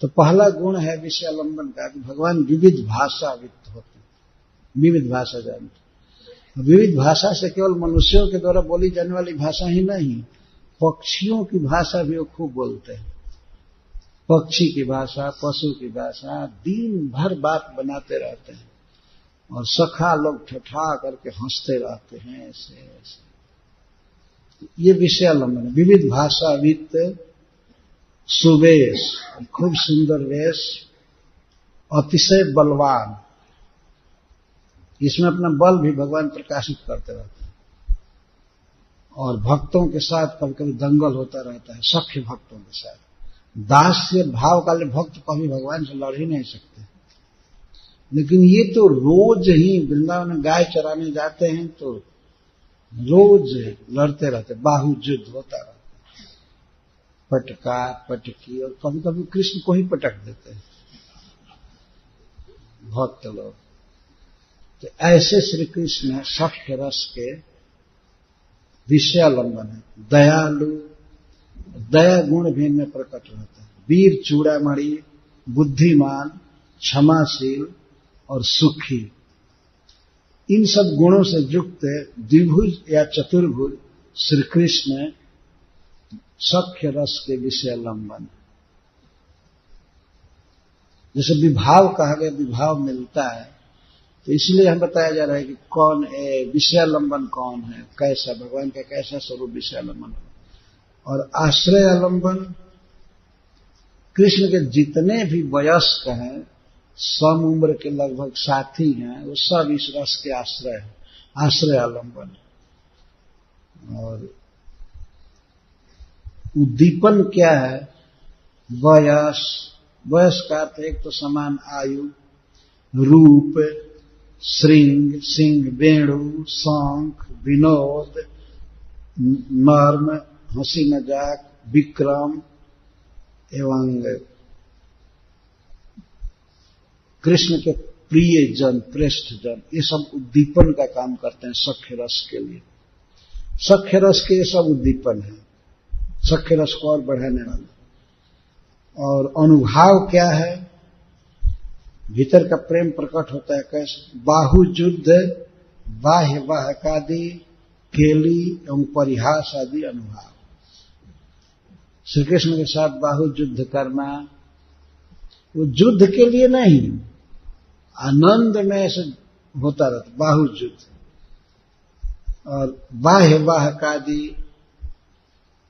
तो पहला गुण है विषयालंबन का कि भगवान विविध भाषाविद होते, विविध भाषा जानते। विविध भाषा से केवल मनुष्यों के द्वारा बोली जाने वाली भाषा ही नहीं, पक्षियों की भाषा भी वो खूब बोलते हैं। पक्षी की भाषा, पशु की भाषा, दिन भर बात बनाते रहते हैं और सखा लोग ठठा करके हंसते रहते हैं। ऐसे ये विषयालंबन। विविध भाषाविद, सुवेश, खूब सुंदर वेश, अतिशय बलवान, इसमें अपना बल भी भगवान प्रकाशित करते रहते हैं। और भक्तों के साथ कभी कभी दंगल होता रहता है, सख्य भक्तों के साथ। दास्य भाव वाले भक्त कभी भगवान से लड़ ही नहीं सकते, लेकिन ये तो रोज ही वृंदावन में गाय चराने जाते हैं तो रोज लड़ते रहते, बाहु युद्ध होता रहता है, पटका पटकी, और कभी कभी कृष्ण को ही पटक देते हैं भक्त लोग। तो ऐसे श्री कृष्ण सख्य रस के विषयालंबन है। दयालु, दया गुण भी इनमें प्रकट रहता है। वीर चूड़ामणि, बुद्धिमान, क्षमाशील और सुखी, इन सब गुणों से युक्त द्विभुज या चतुर्भुज श्री कृष्ण सख्य रस के विषयालंबन। जैसे विभाव कहा गया, विभाव मिलता है, तो इसलिए हम बताया जा रहा है कि कौन है विषयालंबन, कौन है, कैसा भगवान का कैसा स्वरूप विषयालंबन। और आश्रय आलंबन, कृष्ण के जितने भी वयस्क हैं, सम उम्र के लगभग साथी हैं, वो सब इस रस के आश्रय हैं, आश्रय आलंबन। और उद्दीपन क्या है? वयस, वयस का अर्थ एक तो समान आयु, रूप, श्रृंग, सिंह, वेणु, शंख, विनोद, मर्म, हंसी मजाक, विक्रम एवं कृष्ण के प्रिय जन, श्रेष्ठ जन, ये सब उद्दीपन का काम करते हैं सख्य रस के लिए। सख्य रस के ये सब उद्दीपन है, सख्य रस को और बढ़ाने वाला। और अनुभाव क्या है? भीतर का प्रेम प्रकट होता है कैसे? बाहु युद्ध, बाह्य वाहकादि, केली एवं परिहास आदि अनुभाव। श्री कृष्ण के साथ बाहु युद्ध करना, वो युद्ध के लिए नहीं, आनंद में ऐसे होता रहता बाहु युद्ध। और बाह्य वाहकादि,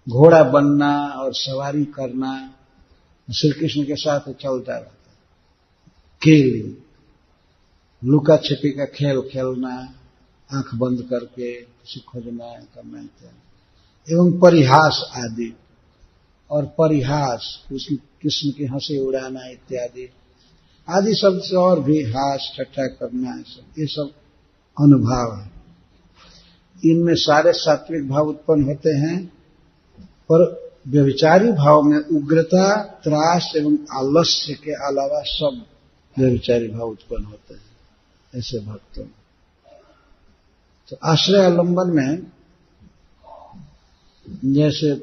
घोड़ा बनना और सवारी करना, श्री कृष्ण के साथ चलता रहता। केली, लुका छिपी का खेल खेलना, आंख बंद करके किसी खोजना करना इत्यादि। एवं परिहास आदि, और परिहास कृष्ण की हंसी उड़ाना इत्यादि आदि शब्द से और भी हास ठट्ठा करना, ये सब अनुभाव है। इनमें सारे सात्विक भाव उत्पन्न होते हैं, पर व्यभिचारी भाव में उग्रता, त्रास एवं आलस्य के अलावा सब व्यभिचारी भाव उत्पन्न होते हैं ऐसे भक्तों। तो आश्रय आलंबन में, जैसे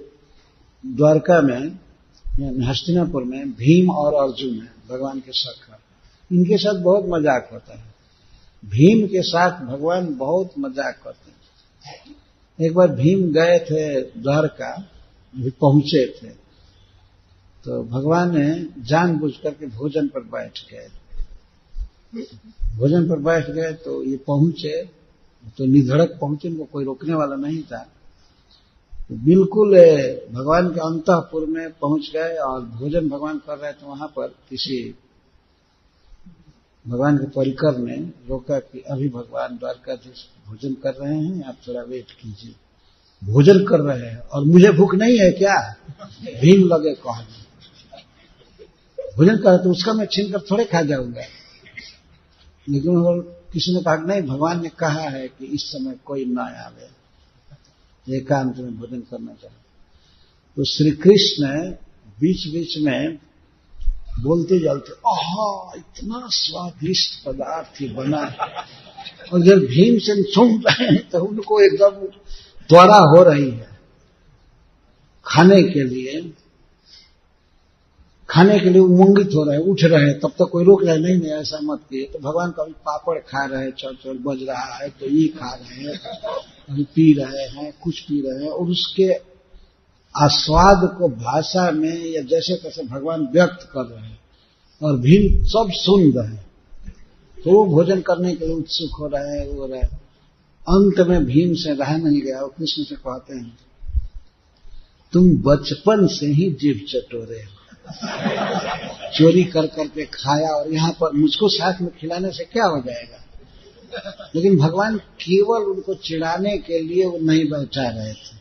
द्वारका में, हस्तिनापुर में भीम और अर्जुन है, भगवान के सखा, इनके साथ बहुत मजाक होता है। भीम के साथ भगवान बहुत मजाक करते हैं। एक बार भीम गए थे द्वारका, पहुंचे थे, तो भगवान ने जानबूझ करके भोजन पर बैठ गए। भोजन पर बैठ गए तो ये पहुंचे, तो निधड़क पहुंचे, उनको कोई रोकने वाला नहीं था। तो बिल्कुल भगवान के अंतःपुर में पहुंच गए और भोजन भगवान कर रहे थे। वहां पर किसी भगवान के परिकर ने रोका कि अभी भगवान द्वारकाधीश भोजन कर रहे हैं, आप थोड़ा वेट कीजिए। भोजन कर रहे हैं और मुझे भूख नहीं है क्या? भीम लगे कहने, भोजन कर तो उसका मैं छीन कर थोड़े खा जाऊंगा। लेकिन किसी ने कहा नहीं, भगवान ने कहा है कि इस समय कोई ना आवे, एकांत में भोजन करना चाहिए। तो श्री कृष्ण बीच बीच में बोलते चलते, आहा इतना स्वादिष्ट पदार्थ बना है। और जब भीमसेन सुन रहे हैं तो उनको एकदम त्वरा हो रही है खाने के लिए उमंगित हो रहे हैं, उठ रहे हैं। तब तक कोई रोक रहे नहीं, नहीं ऐसा मत किए। तो भगवान कभी पापड़ खा रहे हैं, चल बज रहा है तो ये खा रहे हैं, कभी पी रहे हैं, कुछ पी रहे हैं, और उसके आस्वाद को भाषा में या जैसे तैसे भगवान व्यक्त कर रहे हैं और भीम सब सुन रहे हैं। तो वो भोजन करने के लिए उत्सुक हो रहे हैं, वो रहे। अंत में भीम से रह नहीं गया, वो कृष्ण से कहते हैं, तुम बचपन से ही जीभ चटोरे हो, चोरी कर करके खाया और यहाँ पर मुझको साथ में खिलाने से क्या हो जाएगा। लेकिन भगवान केवल उनको चिढ़ाने के लिए वो नहीं बैठा रहे थे।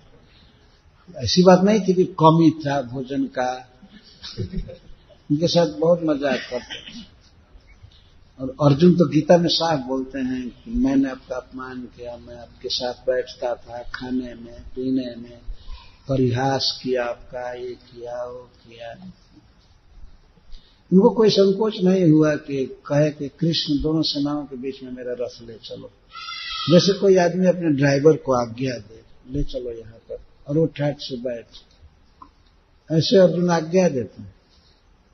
ऐसी बात नहीं थी कि कमी था भोजन का, उनके साथ बहुत मजाक करते। और अर्जुन तो गीता में साफ बोलते हैं कि मैंने आपका अपमान किया, मैं आपके साथ बैठता था खाने में पीने में, परिहास किया आपका, ये किया वो किया। उनको कोई संकोच नहीं हुआ कि कहे कि कृष्ण दोनों सेनाओं के बीच में मेरा रथ ले चलो। जैसे कोई आदमी अपने ड्राइवर को आज्ञा दे ले चलो यहाँ पर, और वो ठाट से बैठ, ऐसे अर्जुन आज्ञा देते हैं।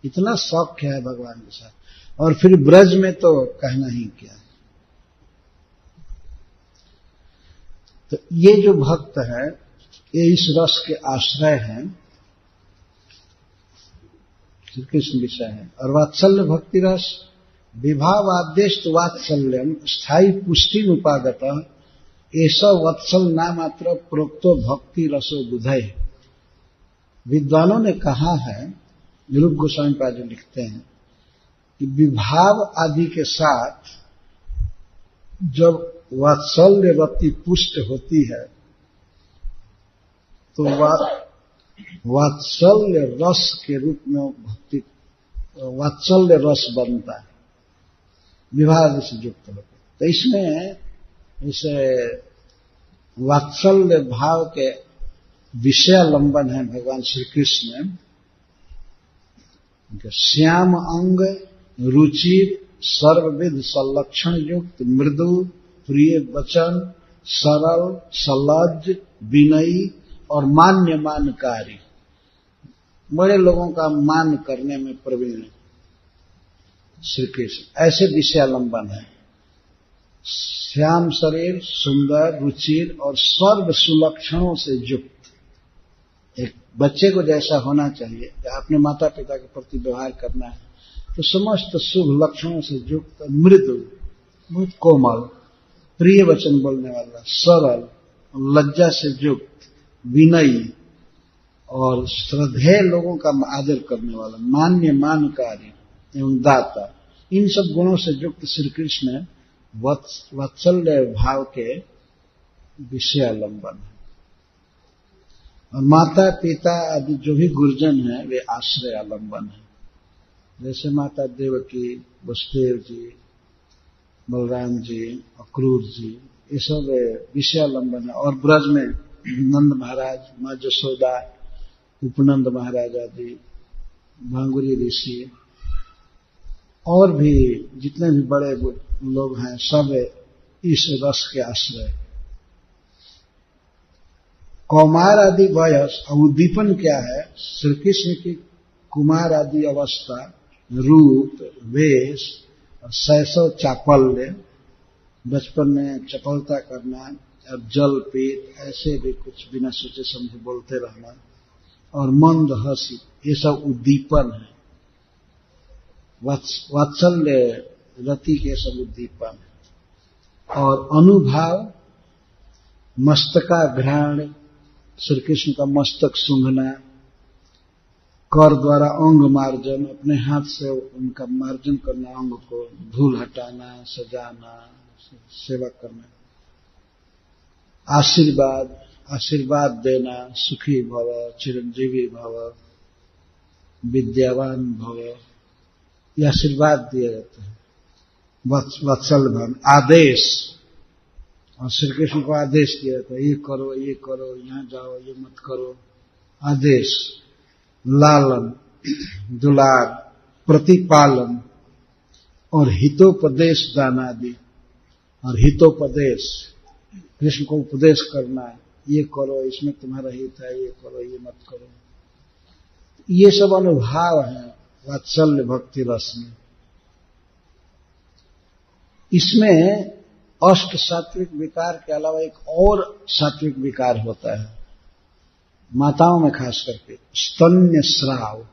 इतना सौख्य है भगवान के साथ। और फिर ब्रज में तो कहना ही क्या है। तो ये जो भक्त है ये इस रस के आश्रय हैं, श्री कृष्ण विषय है। और वात्सल्य भक्ति रस विभावाद्यस्त वात्सल्यम स्थायी पुष्टि उपागत ऐसा वत्सल नामात्र प्रोक्तो भक्ति रसो बुधय। विद्वानों ने कहा है, निरुक्त गोस्वामी पाद लिखते हैं कि विभाव आदि के साथ जब वात्सल्य रति पुष्ट होती है तो वात्सल्य रस के रूप में भक्ति वात्सल्य रस बनता है, विभाव से युक्त होकर। तो इसमें इसे वात्सल्य भाव के विषयालंबन है भगवान श्री कृष्ण। श्याम अंग रुचिर सर्वविध संलक्षण युक्त मृदु प्रिय वचन सरल सलज्ज विनयी और मान्य मानकारी, बड़े लोगों का मान करने में प्रवीण श्री कृष्ण, ऐसे विषयालंबन है। श्याम शरीर, सुंदर, रुचिर और सर्व सुलक्षणों से युक्त, एक बच्चे को जैसा होना चाहिए, अपने माता पिता के प्रति व्यवहार करना है तो समस्त शुभ लक्षणों से युक्त, मृदु, बहुत कोमल, प्रिय वचन बोलने वाला, सरल, लज्जा से युक्त, विनयी और श्रद्धेय लोगों का आदर करने वाला, मान्य मानकारी एवं दाता, इन सब गुणों से युक्त श्री कृष्ण वात्सल्य भाव के विषयालंबन है। और माता पिता आदि जो भी गुरुजन हैं वे आश्रय आलंबन है। जैसे माता देवकी, वसुदेव जी, बलराम जी, अक्रूर जी, ये सब विषयालंबन है। और ब्रज में नंद महाराज, माँ जसोदा, उपनंद महाराज आदि, भांगुरी ऋषि और भी जितने भी बड़े लोग हैं सब इस रस के आश्रय। कौमार आदि वयस, और उद्दीपन क्या है? श्री कृष्ण की कुमार आदि अवस्था, रूप, वेश, शैशव चापल्य, बचपन में चपलता करना और जल पीत, ऐसे भी कुछ बिना सोचे समझे बोलते रहना, और मंद हंसी, ये सब उद्दीपन है। वात्सल्य रति के सब उद्दीपन है। और अनुभाव, मस्तकाघ्राण, श्री कृष्ण का मस्तक सूंघना, कर द्वारा अंग मार्जन, अपने हाथ से उनका मार्जन करना, अंग को धूल हटाना, सजाना, सेवा करना, आशीर्वाद, आशीर्वाद देना, सुखी भव, चिरंजीवी भव, विद्यावान भव, ये आशीर्वाद दिया जाता है। वत्सल भाव, आदेश, और श्री कृष्ण को आदेश किया था, ये करो, ये करो, यहाँ जाओ, ये मत करो, आदेश। लालन, दुलार, प्रतिपालन और हितोपदेश दानादि। और हितोपदेश, कृष्ण को उपदेश करना, ये करो, इसमें तुम्हारा हित है, ये करो, ये मत करो, ये सब अनुभाव है वात्सल्य भक्ति रस में। इसमें अष्ट सात्विक विकार के अलावा एक और सात्विक विकार होता है, माताओं में खास करके स्तन्य स्राव।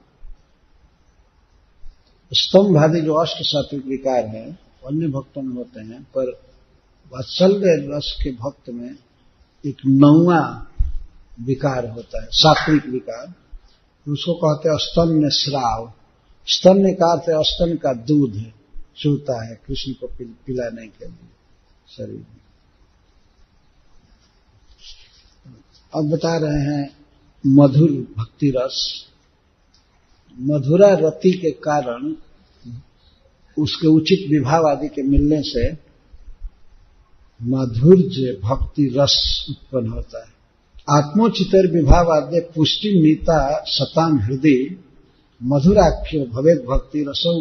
स्तंभ आदि जो अष्ट सात्विक विकार हैं अन्य भक्तों में होते हैं, पर वात्सल्य रस के भक्त में एक 9वां विकार होता है, सात्विक विकार, उसको कहते हैं स्तन्य स्राव। स्तन्य का अर्थ है स्तन का दूध है, चूता है कृष्ण को पिलाने के लिए शरीर में। अब बता रहे हैं मधुर भक्ति रस। मधुरा रति के कारण उसके उचित विभाव आदि के मिलने से माधुर्य भक्ति रस उत्पन्न होता है। आत्मोचितर विभाव आदि पुष्टि नीता सताम हृदय मधुराख्यो भवेद भक्ति रसो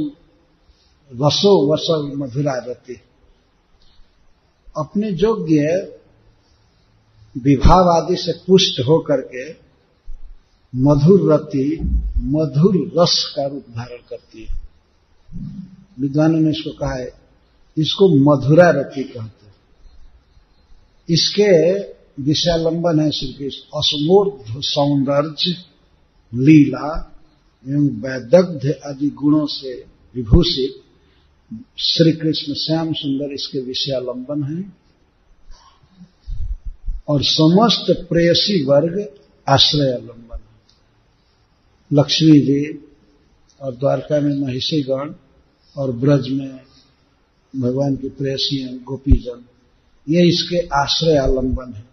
रसो वसो मधुरा रति। अपने योग्य विभाव आदि से पुष्ट होकर के मधुर रति मधुर रस का रूप धारण करती है। विद्वानों ने इसको कहा है, इसको मधुरा रति कहते हैं। इसके विषयालंबन है श्री कृष्ण असमोर्ध सौंदर्य लीला एवं वैदग्ध्य आदि गुणों से विभूषित श्री कृष्ण श्याम सुंदर इसके विषयालंबन है और समस्त प्रेयसी वर्ग आश्रयालंबन है। लक्ष्मी जी और द्वारका में महिषीगण और ब्रज में भगवान की प्रेयसियां गोपीजन, ये इसके आश्रय आलंबन है।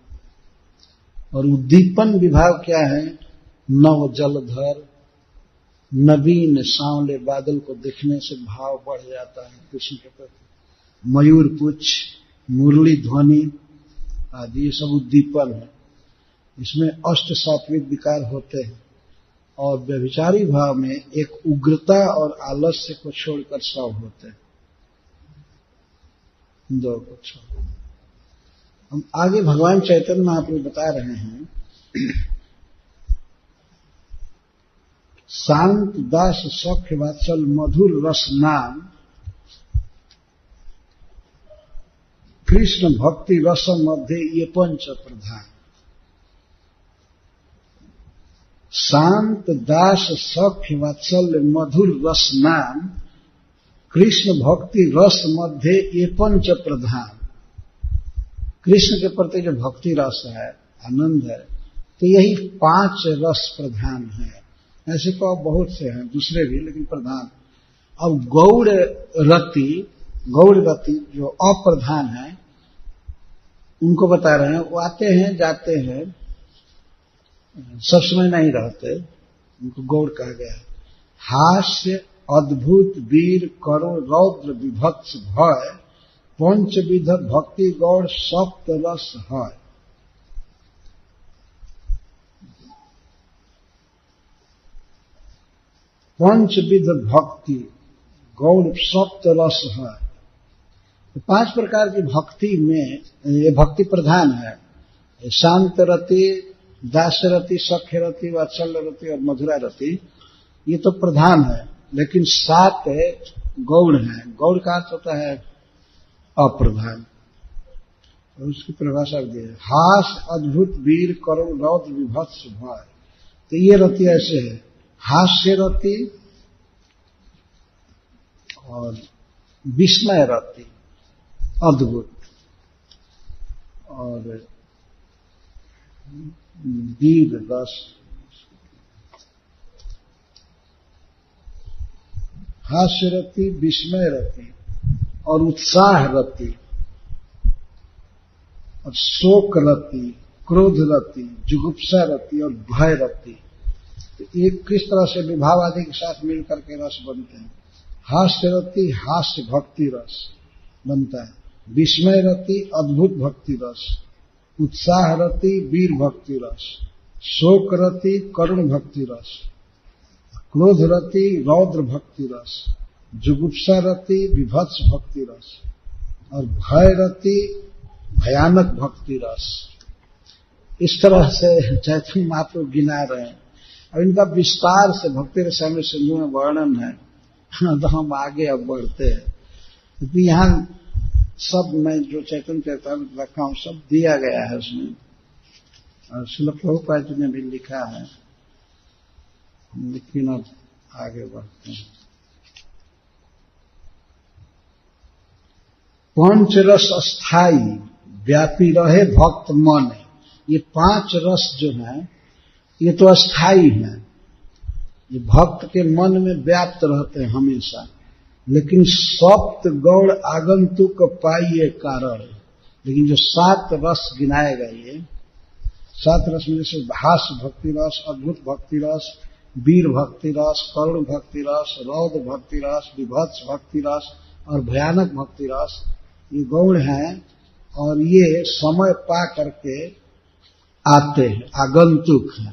और उद्दीपन विभाव क्या है? नव जलधर नवीन सांवले बादल को देखने से भाव बढ़ जाता है कृष्ण के प्रति। मयूर पुच्छ, मुरली ध्वनि आदि ये सब उद्दीपन है। इसमें अष्ट सात्विक विकार होते हैं और व्यभिचारी भाव में एक उग्रता और आलस्य को छोड़कर सब होते हैं। दो को छोड़ हम आगे भगवान चैतन्य महाप्रभु बता रहे हैं, शांत दास सौख्य वात्सल मधुर रस नाम कृष्ण भक्ति रस मध्य ये पंच प्रधान। शांत दास सौख्य वात्सल्य मधुर रस नाम कृष्ण भक्ति रस मध्य ये पंच प्रधान। कृष्ण के प्रति जो भक्ति रस है, आनंद है, तो यही 5 रस प्रधान है। ऐसे तो अब बहुत से हैं दूसरे भी, लेकिन प्रधान। अब गौड़ रति जो अप्रधान है उनको बता रहे हैं। वो आते हैं जाते हैं, सब समय नहीं रहते, उनको गौड़ कहा गया है। हास्य अद्भुत वीर करुण रौद्र विभत्स भय पंचविध भक्ति गौड़ सप्त रस है। पंचविध भक्ति गौड़ सप्त रस है। तो 5 प्रकार की भक्ति में ये भक्ति प्रधान है। शांत रति, दास रति, सख्य रति, वात्सल्य रति और मधुरा रति, ये तो प्रधान है। लेकिन 7 गौड़ हैं। गौड़ का अर्थ होता है अप्रधान। और उसकी परिभाषा दी है, हास अद्भुत वीर करुण रौद्र विभत्स भय। तो ये रति ऐसे है, हास्य रति और विस्मय रति अद्भुत और वीर रस, हास्य रति, विस्मय रति और उत्साह रति और शोक रति, क्रोध रति, जुगुप्सा रति और भय रति। तो एक किस तरह से विभाव आदि के साथ मिलकर के रस बनते हैं। हास्य रति हास्य भक्ति रस बनता है, विस्मय रति अद्भुत भक्ति रस, उत्साह रति वीर भक्ति रस, शोक रति करुण भक्ति रस, क्रोध रति रौद्र भक्ति रस, जुगुप्सा रति विभत्स भक्ति रस और भय रति भयानक भक्ति रस। इस तरह से चैतन्य महाप्रभु गिना रहे हैं। और इनका विस्तार से भक्ति रसायन सिंधु में वर्णन है। तो हम आगे अब बढ़ते हैं, क्योंकि यहाँ सब मैं जो चैतन्य चैतन्य रखा हूँ सब दिया गया है उसमें। और श्रील प्रभुपाद जी ने भी लिखा है, लेकिन अब आगे बढ़ते हैं। पंचरस अस्थाई व्यापी रहे भक्त मन। ये 5 रस जो है ये तो अस्थाई है, ये भक्त के मन में व्याप्त रहते हैं हमेशा। लेकिन सप्त गौड़ आगंतुक पाइये कारण, लेकिन जो 7 रस गिनाएगा, ये 7 रस में से हास्य भक्ति रस, अद्भुत भक्ति रस, वीर भक्ति रस, करुण भक्ति रस, रौद्र भक्ति रस, विभत्स भक्ति रस और भयानक भक्ति रस, ये गौड़ हैं। और ये समय पा करके आते हैं, आगंतुक हैं,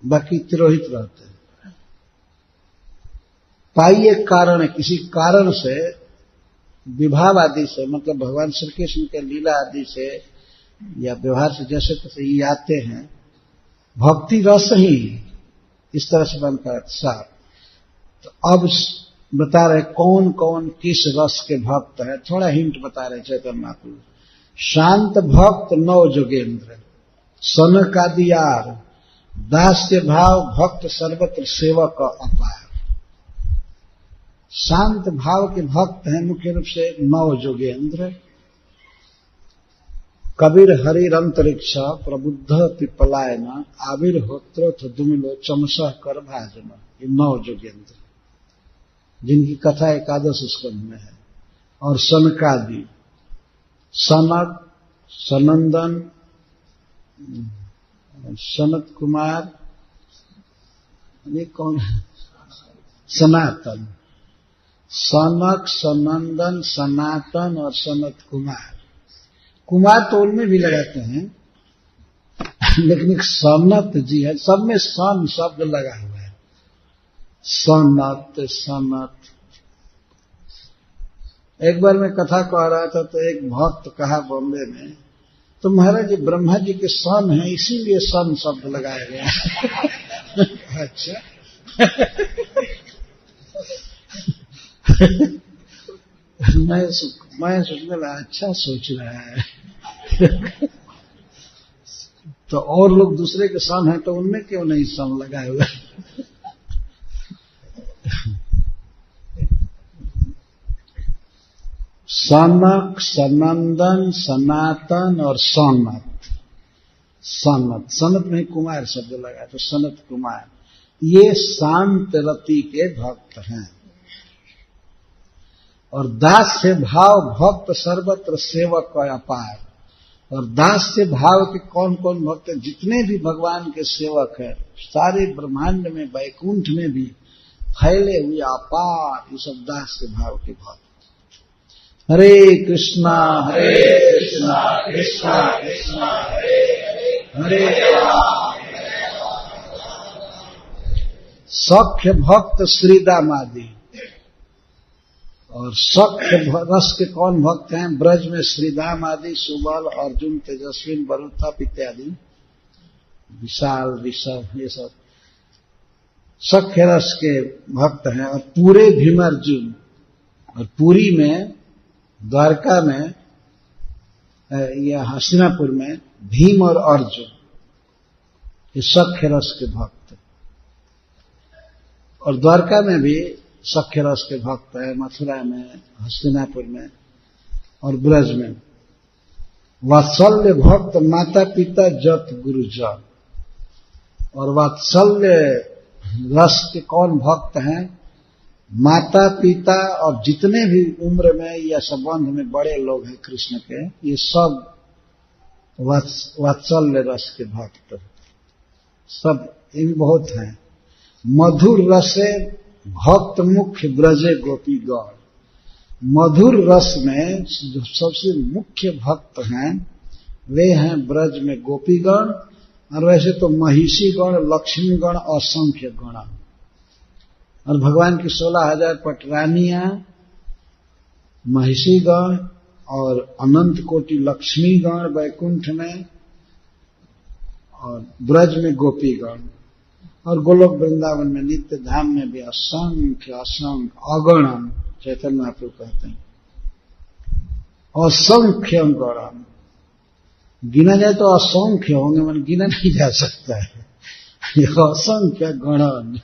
बाकी तिरोहित रहते हैं। पाइये कारण है, किसी कारण से विभाव आदि से, मतलब भगवान श्री कृष्ण के लीला आदि से या व्यवहार से जैसे तैसे ये आते हैं, भक्ति रस ही इस तरह से बनता है सार। तो अब बता रहे कौन कौन किस रस के भक्त है, थोड़ा हिंट बता रहे चैतन्य महाप्रभु। शांत भक्त नव जोगेंद्र, सनक आदियार, दास्य भाव भक्त सर्वत्र सेवक अपार। शांत भाव के भक्त हैं मुख्य रूप से नव जोगेंद्र, कबीर हरिर अंतरिक्ष, प्रबुद्ध पिपलायन, आविर होत्र दुमिलो चमसह कर भाजन। ये नव जोगेंद्र जिनकी कथा एकादश स्कंध में है। और सनकादि, सनक, सनंदन, सनत कुमार, ये कौन है? सनातन, सनक, सनंदन, सनातन और सनत कुमार। कुमार तो उनमें भी लगाते हैं, लेकिन एक सनत जी है, सब में सन शब्द लगा हुआ है। सनत, सनत। एक बार मैं कथा कह रहा था तो एक भक्त कहा बॉम्बे में, तो महाराज जी ब्रह्मा जी के सन है इसीलिए सन शब्द लगाया गया। अच्छा। मैं सोचने लगा अच्छा सोच रहा है। तो और लोग दूसरे के सन है तो उनमें क्यों नहीं सन लगाए हुए? सनक, सनंदन, सनातन और सनत। सनत, सनत में कुमार शब्द लगा तो सनत कुमार, ये शांत रति के भक्त हैं। और दास्य भाव भक्त सर्वत्र सेवक का अपार। और दास्य भाव के कौन कौन भक्त हैं? जितने भी भगवान के सेवक हैं सारे ब्रह्मांड में, वैकुंठ में भी फैले हुए अपार, ये सब दास्य भाव के भक्त। हरे कृष्णा कृष्णा कृष्णा हरे हरे, सख्य भक्त श्रीदामादि। और सख्य रस के कौन भक्त हैं? ब्रज में श्रीदाम आदि, सुबल, अर्जुन, तेजस्विन, वरुथप इत्यादि, विशाल, ऋषभ, ये सब सख्य रस के भक्त हैं। और पूरे भीमार्जुन, और पुरी में, द्वारका में या हस्तिनापुर में भीम और अर्जुन, ये सख्य रस के भक्त। और द्वारका में भी सख्य रस के भक्त है, मथुरा में, हस्तिनापुर में और ब्रज में। वात्सल्य भक्त माता पिता जत गुरुजन। और वात्सल्य रस के कौन भक्त हैं? माता पिता और जितने भी उम्र में या संबंध में बड़े लोग हैं कृष्ण के, ये सब वात्सल्य रस के भक्त सब, ये भी बहुत हैं। मधुर रसे भक्त मुख्य ब्रजे गोपी गौर। मधुर रस में जो सबसे मुख्य भक्त हैं वे हैं ब्रज में गोपीगण, और वैसे तो महिषी गण, लक्ष्मी गण, असंख्य गण। और भगवान की 16,000 पटरानियां, महिषी गण और अनंत कोटि लक्ष्मी गण वैकुंठ में, और ब्रज में गोपीगण, और गोलोक वृंदावन में नित्य धाम में भी असंख्य असंख्य अगणन, चैतन्य महाप्रभु कहते हैं असंख्य गणन। गिना जाए तो असंख्य होंगे, मन गिना नहीं जा सकता है, असंख्य गणन।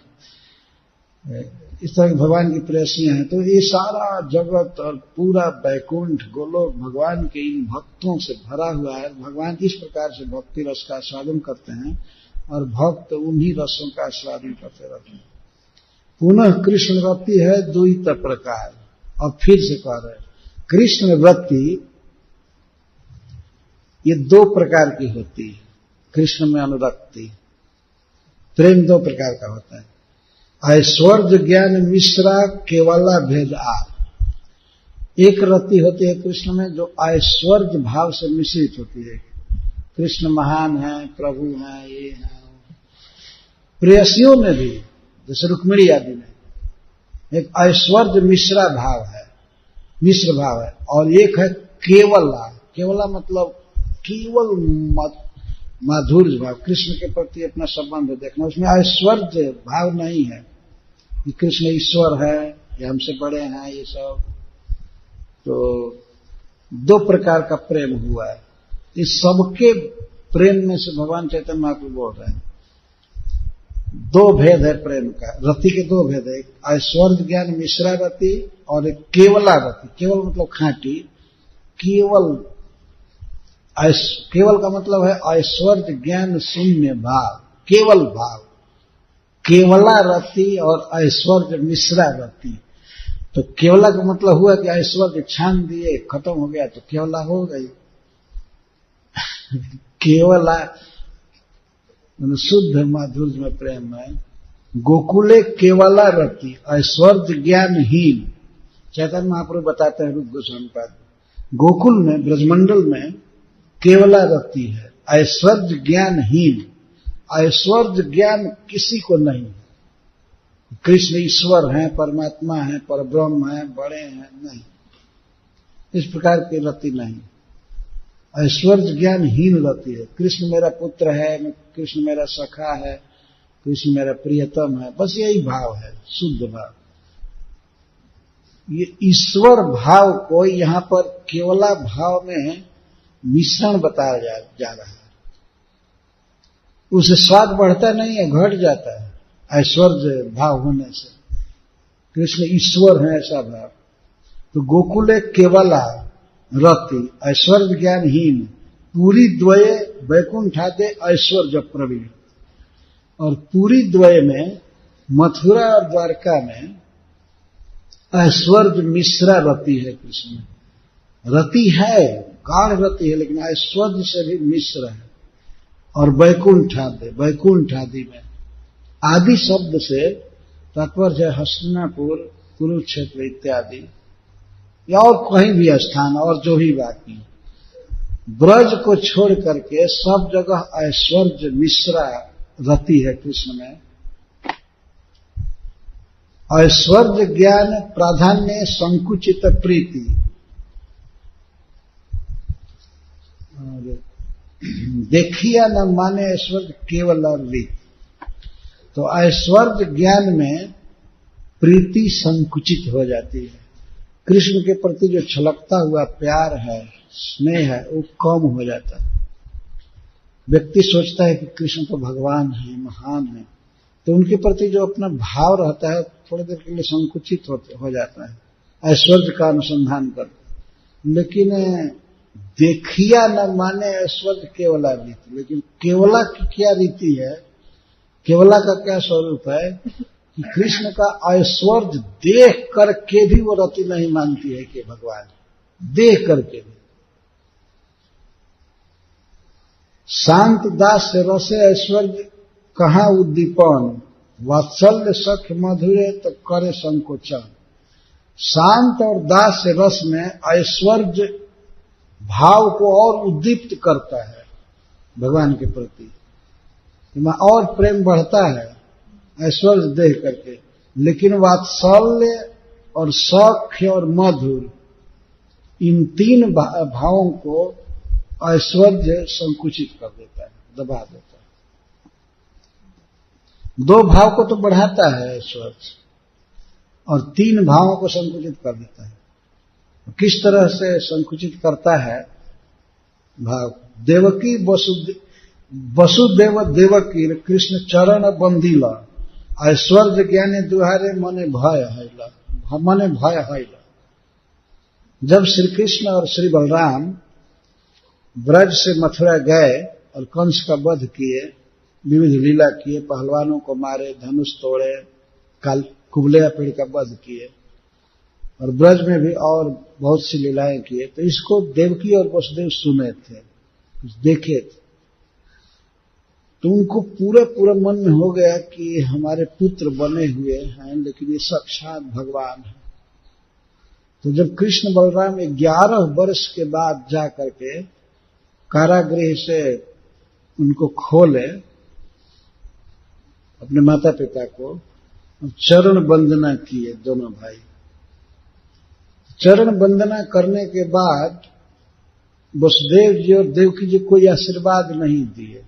इस तरह भगवान की प्रेयसियां हैं। तो ये सारा जगत और पूरा वैकुंठ गोलोक भगवान के इन भक्तों से भरा हुआ है। भगवान इस प्रकार से भक्ति रस का आस्वादन करते हैं और भक्त उन्हीं रसों का आस्वादन करते रहते हैं। पुनः कृष्ण रति है द्वैत प्रकार। और फिर से कह रहे हैं कृष्ण रति ये 2 प्रकार की होती है। कृष्ण में अनुरक्ति, प्रेम 2 प्रकार का होता है। ऐश्वर्य ज्ञान मिश्रा केवला भेद आर। एक रति होती है कृष्ण में जो ऐश्वर्य भाव से मिश्रित होती है। कृष्ण महान है, प्रभु है, ये है। प्रेयसियों में भी जैसे रुक्मिणी आदि में एक ऐश्वर्य मिश्रा भाव है, मिश्र भाव है। और एक है केवला। केवला मतलब केवल माधुर्य भाव, कृष्ण के प्रति अपना संबंध देखना। उसमें ऐश्वर्य भाव नहीं है कि कृष्ण ईश्वर है या हमसे बड़े हैं, ये सब। तो दो प्रकार का प्रेम हुआ है। इस सबके प्रेम में से भगवान चैतन्य महाप्रभु बोल रहे हैं दो भेद है प्रेम का। रति के दो भेद है, एक ऐश्वर्य ज्ञान मिश्रा रति और एक केवला रति। केवल मतलब खांटी, केवल का मतलब है ऐश्वर्य ज्ञान शून्य भाव, केवल भाव। केवला रति और ऐश्वर्य मिश्रा रति। तो केवला का मतलब हुआ कि ऐश्वर्य छान दिए, खत्म हो गया, तो केवला हो गई। केवला शुद्ध माधुर्य में प्रेम है। गोकुले केवला रति ऐश्वर्य ज्ञानहीन। चैतन्य महाप्रभु बताते हैं रूप गोस्वामी पाद, गोकुल में ब्रजमंडल में केवला रति है, ऐश्वर्य ज्ञानहीन। ऐश्वर्य ज्ञान किसी को नहीं। कृष्ण ईश्वर हैं, परमात्मा हैं, परब्रह्म हैं, बड़े हैं, नहीं, इस प्रकार की रति नहीं। ऐश्वर्य ज्ञानहीन रति है। कृष्ण मेरा पुत्र है, कृष्ण मेरा सखा है, कृष्ण मेरा प्रियतम है, बस यही भाव है, शुद्ध भाव। ये ईश्वर भाव को यहां पर केवला भाव में मिश्रण बताया जा रहा है। उससे स्वाद बढ़ता नहीं है, घट जाता है ऐश्वर्य भाव होने से। कृष्ण ईश्वर है ऐसा भाव। तो गोकुले केवला रति ऐश्वर्य ज्ञानहीन पूरी द्वये वैकुंठादे ऐश्वर्य प्रवीण। और पूरी द्वय में मथुरा और द्वारका में ऐश्वर्य मिश्रा रति है। कृष्ण में रति है, गाढ़ रति है, लेकिन ऐश्वर्य से भी मिश्र है। और वैकुंठ आदि में, आदि शब्द से तात्पर्य है हस्तिनापुर, कुरुक्षेत्र इत्यादि, या और कहीं भी स्थान और जो भी बाकी। ब्रज को छोड़ करके सब जगह ऐश्वर्य मिश्रा रति है कृष्ण में। ऐश्वर्य ज्ञान प्राधान्य संकुचित प्रीति। देखिया न माने ऐश्वर्य केवल और रीत। तो ऐश्वर्य ज्ञान में प्रीति संकुचित हो जाती है। कृष्ण के प्रति जो छलकता हुआ प्यार है, स्नेह है, वो कम हो जाता है। व्यक्ति सोचता है कि कृष्ण तो भगवान है, महान है, तो उनके प्रति जो अपना भाव रहता है थोड़ी देर के लिए संकुचित हो जाता है ऐश्वर्य का अनुसंधान कर। लेकिन देखिया न माने ऐश्वर्य केवला रीति। लेकिन केवला की क्या रीति है, केवला का क्या स्वरूप है कि कृष्ण का ऐश्वर्य देख करके भी वो रति नहीं मानती है कि भगवान, देख करके भी। शांत दास रसे ऐश्वर्य कहाँ उद्दीपन, वात्सल्य सख्य मधुरे तो करे संकोचन। शांत और दास रस में ऐश्वर्य भाव को और उद्दीप्त करता है भगवान के प्रति, और प्रेम बढ़ता है ऐश्वर्य देख करके। लेकिन वात्सल्य और सख्य और मधुर, इन तीन भावों को ऐश्वर्य संकुचित कर देता है, दबा देता है। दो भाव को तो बढ़ाता है ऐश्वर्य, और तीन भावों को संकुचित कर देता है। किस तरह से संकुचित करता है भाव? देवकी वसुदेव देवकी कृष्ण चरण बंदिला ऐश्वर्य ज्ञाने दुहारे मने भय है। जब श्री कृष्ण और श्री बलराम ब्रज से मथुरा गए और कंस का वध किए, विविध लीला किए, पहलवानों को मारे, धनुष तोड़े, कुबलेया पेड़ का वध किए, और ब्रज में भी और बहुत सी लीलाएं किए, तो इसको देवकी और वसुदेव सुने थे, देखे थे। तो उनको पूरे मन में हो गया कि हमारे पुत्र बने हुए हैं, लेकिन ये साक्षात भगवान है। तो जब कृष्ण बलराम 11 वर्ष के बाद जा करके कारागृह से उनको खोले, अपने माता पिता को, चरण वंदना किए दोनों भाई। चरण वंदना करने के बाद वसुदेव जी और देवकी जी कोई आशीर्वाद नहीं दिए,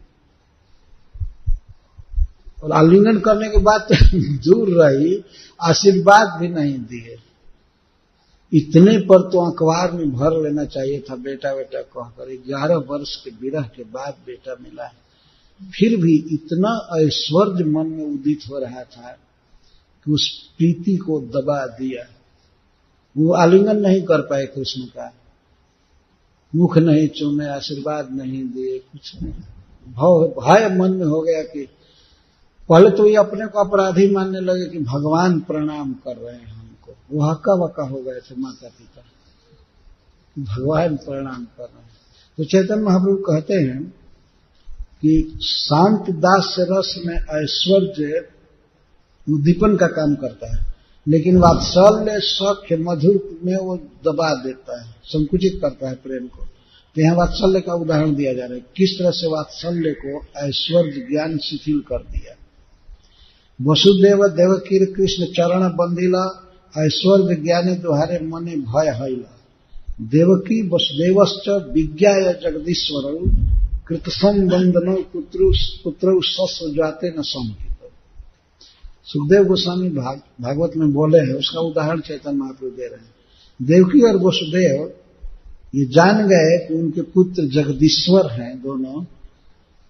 और आलिंगन करने के बाद तो दूर रही, आशीर्वाद भी नहीं दिए। इतने पर तो अखबार में भर लेना चाहिए था, बेटा बेटा कहकर। 11 वर्ष के विरह के बाद बेटा मिला है, फिर भी इतना ऐश्वर्य मन में उदित हो रहा था कि उस प्रीति को दबा दिया। वो आलिंगन नहीं कर पाए कृष्ण का, मुख नहीं चूमे, आशीर्वाद नहीं दिए, कुछ नहीं। भय मन में हो गया कि पहले तो ये अपने को अपराधी मानने लगे कि भगवान प्रणाम कर रहे हैं हमको। वो हक्का बक्का हो गए थे माता पिता, भगवान प्रणाम कर रहे हैं। तो चैतन्य महाप्रभु कहते हैं कि शांत दास रस में ऐश्वर्य उद्दीपन का काम करता है, लेकिन वात्सल्य सख्य मधुर में वो दबा देता है, संकुचित करता है प्रेम को। तो यहाँ वात्सल्य का उदाहरण दिया जा रहा है, किस तरह से वात्सल्य को ऐश्वर्य ज्ञान शिथिल कर दिया। वसुदेव देवकी कृष्ण चरण बंदिला, ऐश्वर्य ज्ञाने दुहारे मने भय हैला। देवकी वसुदेवश्च विज्ञाय जगदीश्वर, कृतसम वंदनो पुत्रौ सस्व जाते न संकित। सुखदेव गोस्वामी भागवत में बोले हैं, उसका उदाहरण चैतन्य महाप्रभु दे रहे हैं। देवकी और वसुदेव ये जान गए कि उनके पुत्र जगदीश्वर हैं दोनों,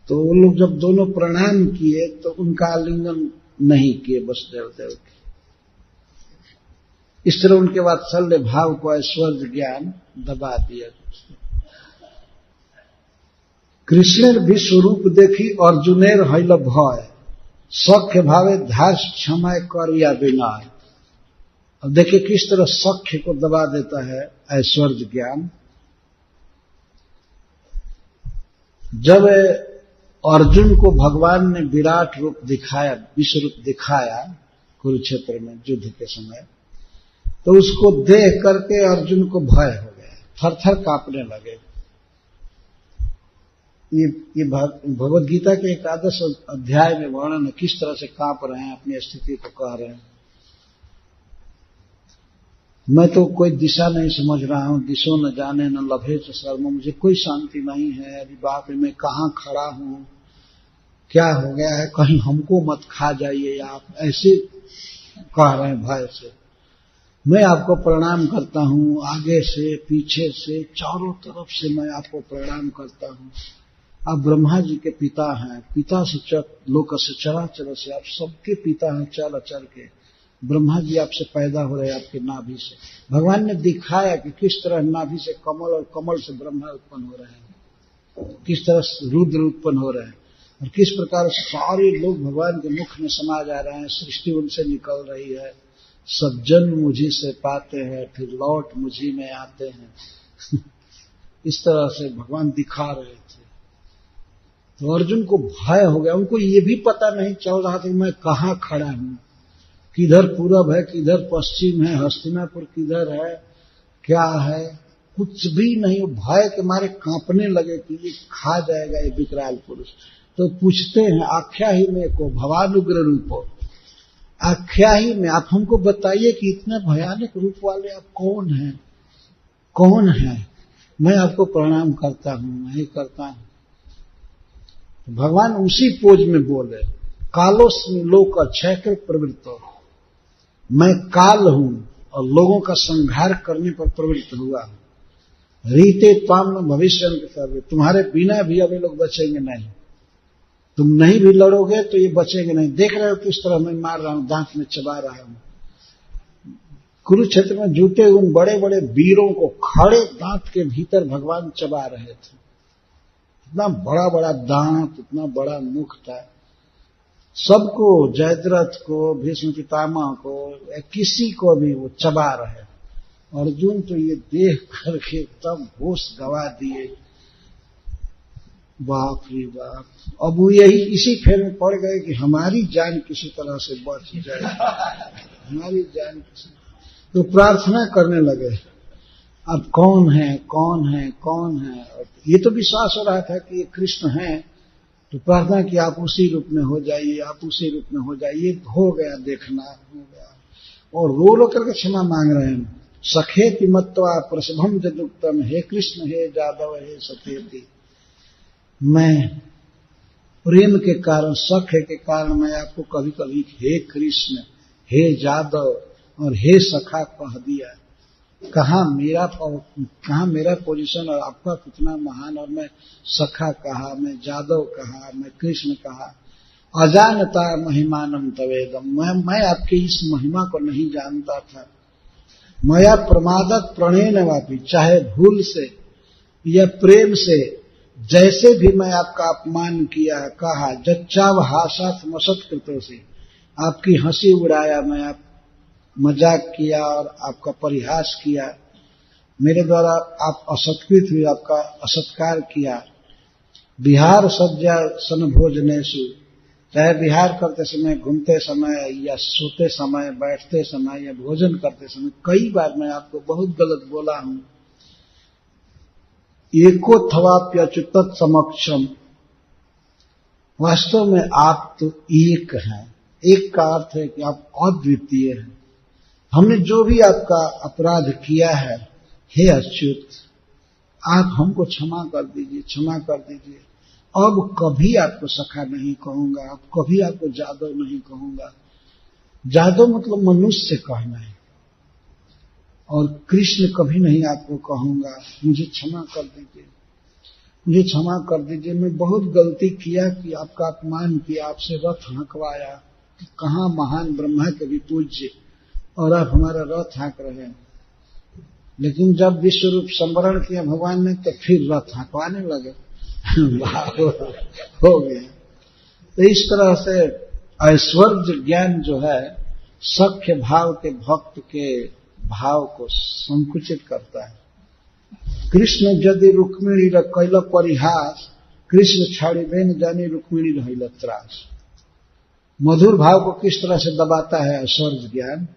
तो वो लोग जब दोनों प्रणाम किए तो उनका आलिंगन नहीं किए वसुदेव देवकी। इस तरह उनके वात्सल्य भाव को ऐश्वर्य ज्ञान दबा दिया। कृष्णेर भी स्वरूप देखी अर्जुनेर हैल भय, सख्य भावे धार्ष क्षमा कर या विनय। अब देखिए किस तरह सख्य को दबा देता है ऐश्वर्य ज्ञान। जब अर्जुन को भगवान ने विराट रूप दिखाया, विश्व रूप दिखाया कुरुक्षेत्र में युद्ध के समय, तो उसको देख करके अर्जुन को भय हो गया, थर थर कांपने लगे। ये भगवद गीता के 11 अध्याय में वर्णन है, किस तरह से कांप रहे हैं, अपनी स्थिति को कह रहे हैं। मैं तो कोई दिशा नहीं समझ रहा हूं, दिशो न जाने न लभे च शर्म, मुझे कोई शांति नहीं है। अरे बाप रे, मैं कहां खड़ा हूं, क्या हो गया है, कहीं हमको मत खा जाइए आप, ऐसे कह रहे हैं भय से। मैं आपको प्रणाम करता हूं, आगे से पीछे से चारों तरफ से मैं आपको प्रणाम करता हूं। आप ब्रह्मा जी के पिता हैं, पिता से लोक से चराचर से आप सबके पिता हैं, चल अचल के। ब्रह्मा जी आपसे पैदा हो रहे हैं, आपके नाभि से। भगवान ने दिखाया कि किस तरह नाभि से कमल और कमल से ब्रह्मा उत्पन्न हो रहे हैं, किस तरह रुद्र उत्पन्न हो रहे हैं, और किस प्रकार सारे लोग भगवान के मुख में समा जा रहे हैं, सृष्टि उनसे निकल रही है। सब जन्म मुझी से पाते हैं, फिर लौट मुझी में आते हैं। इस तरह से भगवान दिखा रहे थे। तो अर्जुन को भय हो गया, उनको ये भी पता नहीं चल रहा था कि मैं कहां खड़ा हूं, किधर पूरब है, किधर पश्चिम है, हस्तिनापुर किधर है, क्या है, कुछ भी नहीं। भय के मारे कांपने लगे कि ये खा जाएगा ये विकराल पुरुष। तो पूछते हैं, आख्या ही में को भवानुग्र रूप, आख्या ही में आप हमको बताइए कि इतना भयानक रूप वाले आप कौन हैं, कौन है। मैं आपको प्रणाम करता हूं, नहीं करता हूं। तो भगवान उसी पोज में बोले, कालोस्मि लोक क्षयकृत प्रवृत्तो, मैं काल हूं और लोगों का संहार करने पर प्रवृत्त हुआ हूं। रीते त्वाम भविष्य सर्वे, तुम्हारे बिना भी अभी लोग बचेंगे नहीं, तुम नहीं भी लड़ोगे तो ये बचेंगे नहीं। देख रहे हो किस तरह मैं मार रहा हूं, दांत में चबा रहा हूं। कुरुक्षेत्र में जुटे उन बड़े बड़े वीरों को खड़े दांत के भीतर भगवान चबा रहे थे। इतना बड़ा बड़ा दांत, इतना बड़ा मुख था। सबको, जयद्रथ को, भीष्म पितामह को, किसी को भी वो चबा रहे। अर्जुन तो ये देख करके एकदम होश गवा दिए, बाप रे बाप। अब वो यही इसी फेर में पड़ गए कि हमारी जान किसी तरह से बच जाए, हमारी जान किसी। तो प्रार्थना करने लगे, अब कौन है, कौन है, कौन है। और ये तो विश्वास हो रहा था कि ये कृष्ण हैं, तो प्रार्थना कि आप उसी रूप में हो जाइए, आप उसी रूप में हो जाइए। हो गया, देखना हो गया। और रो रो करके क्षमा मांग रहे हैं, सखेति मत्वा प्रसभम जदुक्तम, हे कृष्ण हे जादव हे सखेति, मैं प्रेम के कारण, सख के कारण मैं आपको कभी कभी हे कृष्ण, हे जादव और हे सखा कह दिया। कहाँ मेरा पोजीशन और आपका कितना महान, और मैं सखा कहा, मैं जादव कहा, मैं कृष्ण कहा। अजानता महिमानम तवेदम, मैं आपकी इस महिमा को नहीं जानता था। मया प्रमादत प्रणेन वापी, चाहे भूल से या प्रेम से, जैसे भी मैं आपका अपमान किया, कहा, जच्चाव हासात मसत कृतों से, आपकी हंसी उड़ाया, मैं आप मजाक किया और आपका परिहास किया, मेरे द्वारा आप असत्कृत हुए, आपका असत्कार किया। विहार सज्जा सन भोजनेषु, चाहे विहार करते समय, घूमते समय या सोते समय, बैठते समय या भोजन करते समय, कई बार मैं आपको बहुत गलत बोला हूं। एको थवाप्यच्युत समक्षम, वास्तव में आप तो एक हैं। एक का अर्थ है कि आप अद्वितीय हैं। हमने जो भी आपका अपराध किया है, हे अच्युत, आप हमको क्षमा कर दीजिए, क्षमा कर दीजिए। अब कभी आपको सखा नहीं कहूंगा, अब कभी आपको जादव नहीं कहूंगा। जादव मतलब मनुष्य कहना है, और कृष्ण कभी नहीं आपको कहूंगा। मुझे क्षमा कर दीजिए, मुझे क्षमा कर दीजिए। मैं बहुत गलती किया कि आपका अपमान किया, आपसे रथ हाँकवाया। कहाँ महान ब्रह्मा के भी पूज्य, और आप हमारा रथ हाँक रहे हैं। लेकिन जब विश्व रूप संवरण किया भगवान ने, तो फिर रथ हाँकवाने लगे। हो गया। तो इस तरह से ऐश्वर्य ज्ञान जो है, सख्य भाव के भक्त के भाव को संकुचित करता है। कृष्ण यदि रुक्मिणी र कैल परिहास, कृष्ण छाड़ी बेन जानी रुक्मिणी रहिल त्रास। मधुर भाव को किस तरह से दबाता है ऐश्वर्य ज्ञान।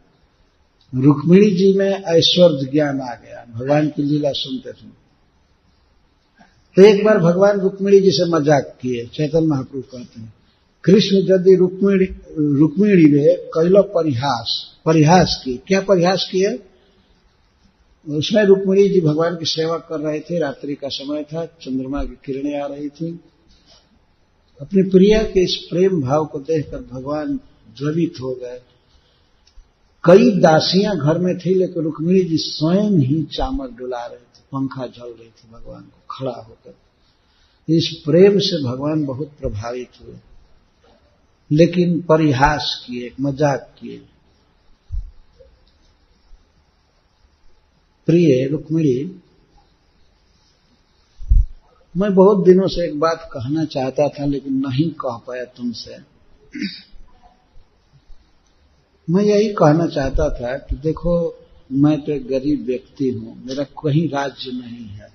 रुक्मिणी जी में ऐश्वर्य ज्ञान आ गया, भगवान की लीला सुनते थे। तो एक बार भगवान रुक्मिणी जी से मजाक किए। चैतन्य महाप्रभु कहते हैं, कृष्ण यदि रुक्मिणी रे कैल परिहास की। क्या परिहास किए? उसमें रुक्मिणी जी भगवान की सेवा कर रहे थे, रात्रि का समय था, चंद्रमा की किरणें आ रही थी। अपनी प्रिया के इस प्रेम भाव को देखकर भगवान द्रवित हो गए। कई दासियां घर में थी, लेकिन रुक्मिणी जी स्वयं ही चामर डुला रहे थे, पंखा झल रही थी भगवान को खड़ा होकर। इस प्रेम से भगवान बहुत प्रभावित हुए, लेकिन परिहास किए, मजाक किए। प्रिय रुक्मिणी, मैं बहुत दिनों से एक बात कहना चाहता था, लेकिन नहीं कह पाया तुमसे। मैं यही कहना चाहता था कि देखो, मैं तो एक गरीब व्यक्ति हूं, मेरा कहीं राज्य नहीं है।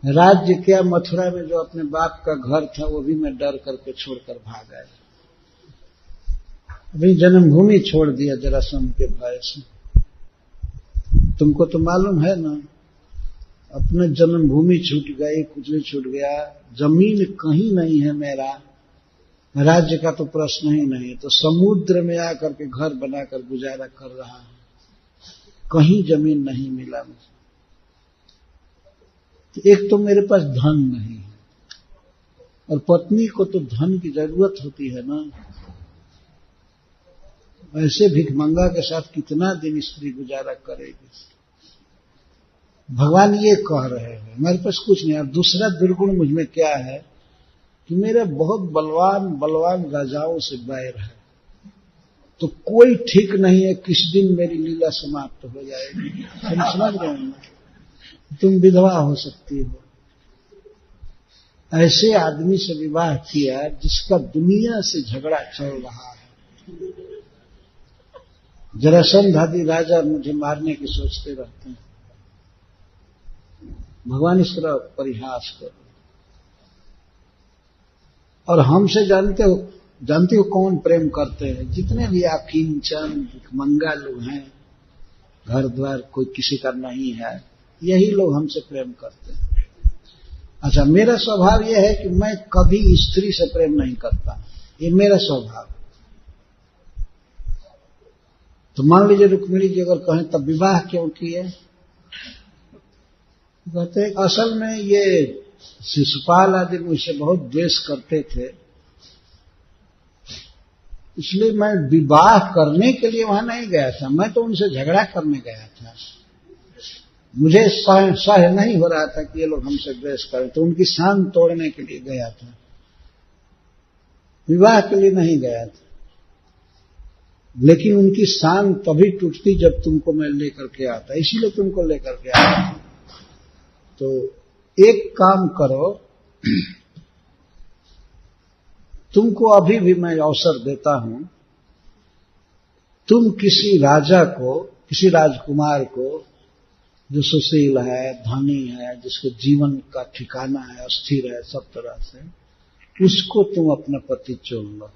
राज्य क्या, मथुरा में जो अपने बाप का घर था वो भी मैं डर करके छोड़कर भाग आया। अभी जन्मभूमि छोड़ दिया जरासंध के भय से। तुमको तो मालूम है ना, अपने जन्मभूमि छूट गई, कुछ भी छूट गया, जमीन कहीं नहीं है मेरा, राज्य का तो प्रश्न ही नहीं। तो समुद्र में आकर के घर बनाकर गुजारा कर रहा हूं, कहीं जमीन नहीं मिला मुझे। तो एक तो मेरे पास धन नहीं है, और पत्नी को तो धन की जरूरत होती है ना। ऐसे भिखमंगा के साथ कितना दिन स्त्री गुजारा करेगी। भगवान ये कह रहे हैं, मेरे पास कुछ नहीं। और दूसरा दुर्गुण मुझ में क्या है कि मेरे बहुत बलवान राजाओं से बैर है। तो कोई ठीक नहीं है किस दिन मेरी लीला समाप्त हो जाएगी। तुम समझ रहे हो, तुम विधवा हो सकती हो। ऐसे आदमी से विवाह किया जिसका दुनिया से झगड़ा चल रहा है। जरासंध आदि राजा मुझे मारने की सोचते रहते हैं। भगवान इस तरह परिहास करो। और हमसे जानते हो कौन प्रेम करते हैं? जितने भी आप किंचन भिखमंगा लोग हैं, घर द्वार कोई किसी का नहीं है, यही लोग हमसे प्रेम करते हैं। अच्छा, मेरा स्वभाव यह है कि मैं कभी स्त्री से प्रेम नहीं करता, ये मेरा स्वभाव। तो मान लीजिए रुक्मिणी जी अगर कहें तब विवाह क्यों किए, कहते हैं असल में ये शिशुपाल आदि मुझसे बहुत द्वेष करते थे, इसलिए मैं विवाह करने के लिए वहां नहीं गया था, मैं तो उनसे झगड़ा करने गया था। मुझे सह नहीं हो रहा था कि ये लोग हमसे द्वेष करें, तो उनकी शान तोड़ने के लिए गया था, विवाह के लिए नहीं गया था। लेकिन उनकी शान तभी टूटती जब तुमको मैं लेकर के आता, इसीलिए तुमको लेकर के आया। तो एक काम करो, तुमको अभी भी मैं अवसर देता हूं, तुम किसी राजा को, किसी राजकुमार को जो सुशील है, धनी है, जिसके जीवन का ठिकाना है, अस्थिर है सब तरह से, उसको तुम अपना पति चुन लो।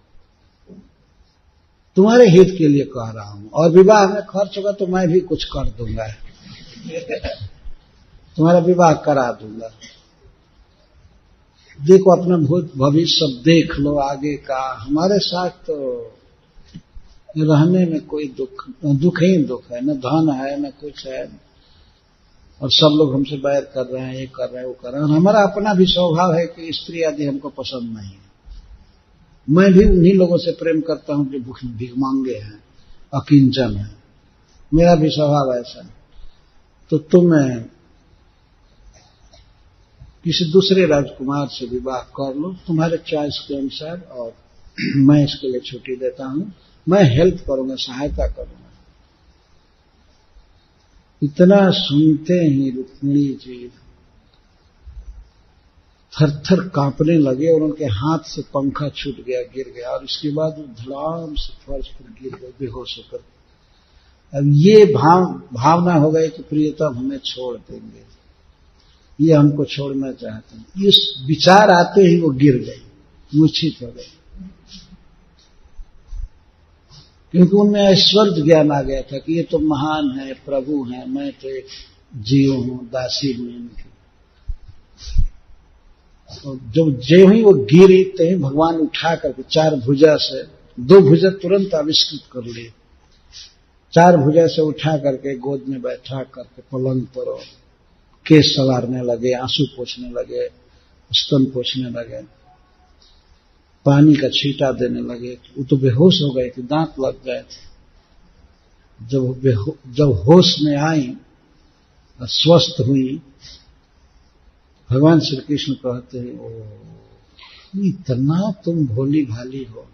तुम्हारे हित के लिए कह रहा हूं, और विवाह में खर्च होगा तो मैं भी कुछ कर दूंगा, तुम्हारा विवाह करा दूंगा। देखो अपना भूत भविष्य सब देख लो आगे का। हमारे साथ तो रहने में कोई दुख ही दुख है, न धन है न कुछ है, और सब लोग हमसे बैर कर रहे हैं, ये कर रहे हैं, वो कर रहे हैं। और हमारा अपना भी स्वभाव है कि स्त्री आदि हमको पसंद नहीं है। मैं भी उन्हीं लोगों से प्रेम करता हूं जो भिखमंगे हैं, अकिंचन है, मेरा भी स्वभाव ऐसा है। तो तुम किसी दूसरे राजकुमार से विवाह कर लो तुम्हारे चॉइस के अनुसार, और मैं इसके लिए छुट्टी देता हूं, मैं हेल्प करूंगा, सहायता करूंगा। इतना सुनते ही रुक्मिणी जी थर-थर कांपने लगे और उनके हाथ से पंखा छूट गया, गिर गया, और इसके बाद वो धड़ाम से फर्श पर गिर गए बेहोश होकर। अब ये भावना हो गई कि प्रियतम हमें छोड़ देंगे, ये हमको छोड़ना चाहते हैं। इस विचार आते ही वो गिर गई, मूर्छित हो गई, क्योंकि उनमें ऐश्वर्य ज्ञान आ गया था कि ये तो महान है, प्रभु हैं, मैं तो एक जीव हूं, दासी हूं इनकी। और जब जो ही वो गिरी तो ही भगवान उठा करके चार भुजा से, दो भुजा तुरंत आविष्कृत कर लिए, चार भुजा से उठा करके गोद में बैठा करके पलंग पर केस सवारने लगे, आंसू पोंछने लगे, स्तन पोंछने लगे, पानी का छींटा देने लगे। वो तो बेहोश हो गए थे, दांत लग गए थे। जब होश में आई और स्वस्थ हुई, भगवान श्री कृष्ण कहते हैं, ओ इतना तुम भोली भाली हो,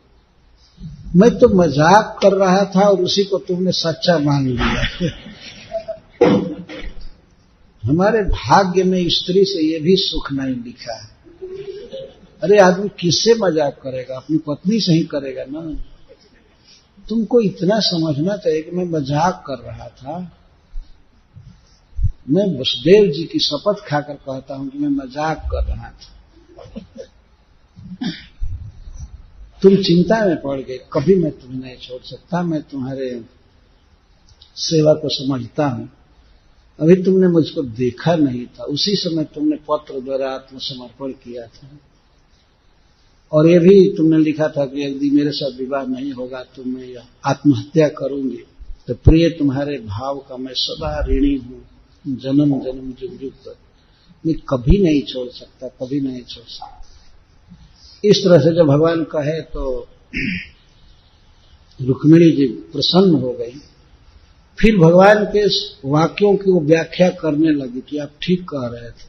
मैं तो मजाक कर रहा था और उसी को तुमने सच्चा मान लिया। हमारे भाग्य में स्त्री से ये भी सुख नहीं लिखा है। अरे आदमी किससे मजाक करेगा, अपनी पत्नी से ही करेगा ना। तुमको इतना समझना चाहिए कि मैं मजाक कर रहा था। मैं वसुदेव जी की शपथ खाकर कहता हूं कि मैं मजाक कर रहा था। तुम चिंता में पड़ गए, कभी मैं तुम्हें नहीं छोड़ सकता, मैं तुम्हारे सेवा को समझता हूं। अभी तुमने मुझको देखा नहीं था, उसी समय तुमने पत्र द्वारा आत्मसमर्पण किया था, और ये भी तुमने लिखा था कि यदि मेरे साथ विवाह नहीं होगा तो मैं आत्महत्या करूंगी। तो प्रिय तुम्हारे भाव का मैं सदा ऋणी हूं, जन्म जन्म जुग जुग तक मैं कभी नहीं छोड़ सकता, कभी नहीं छोड़ सकता। इस तरह से जब भगवान कहे तो रुक्मिणी जी प्रसन्न हो गई। फिर भगवान के वाक्यों की वो व्याख्या करने लगी कि आप ठीक कह रहे थे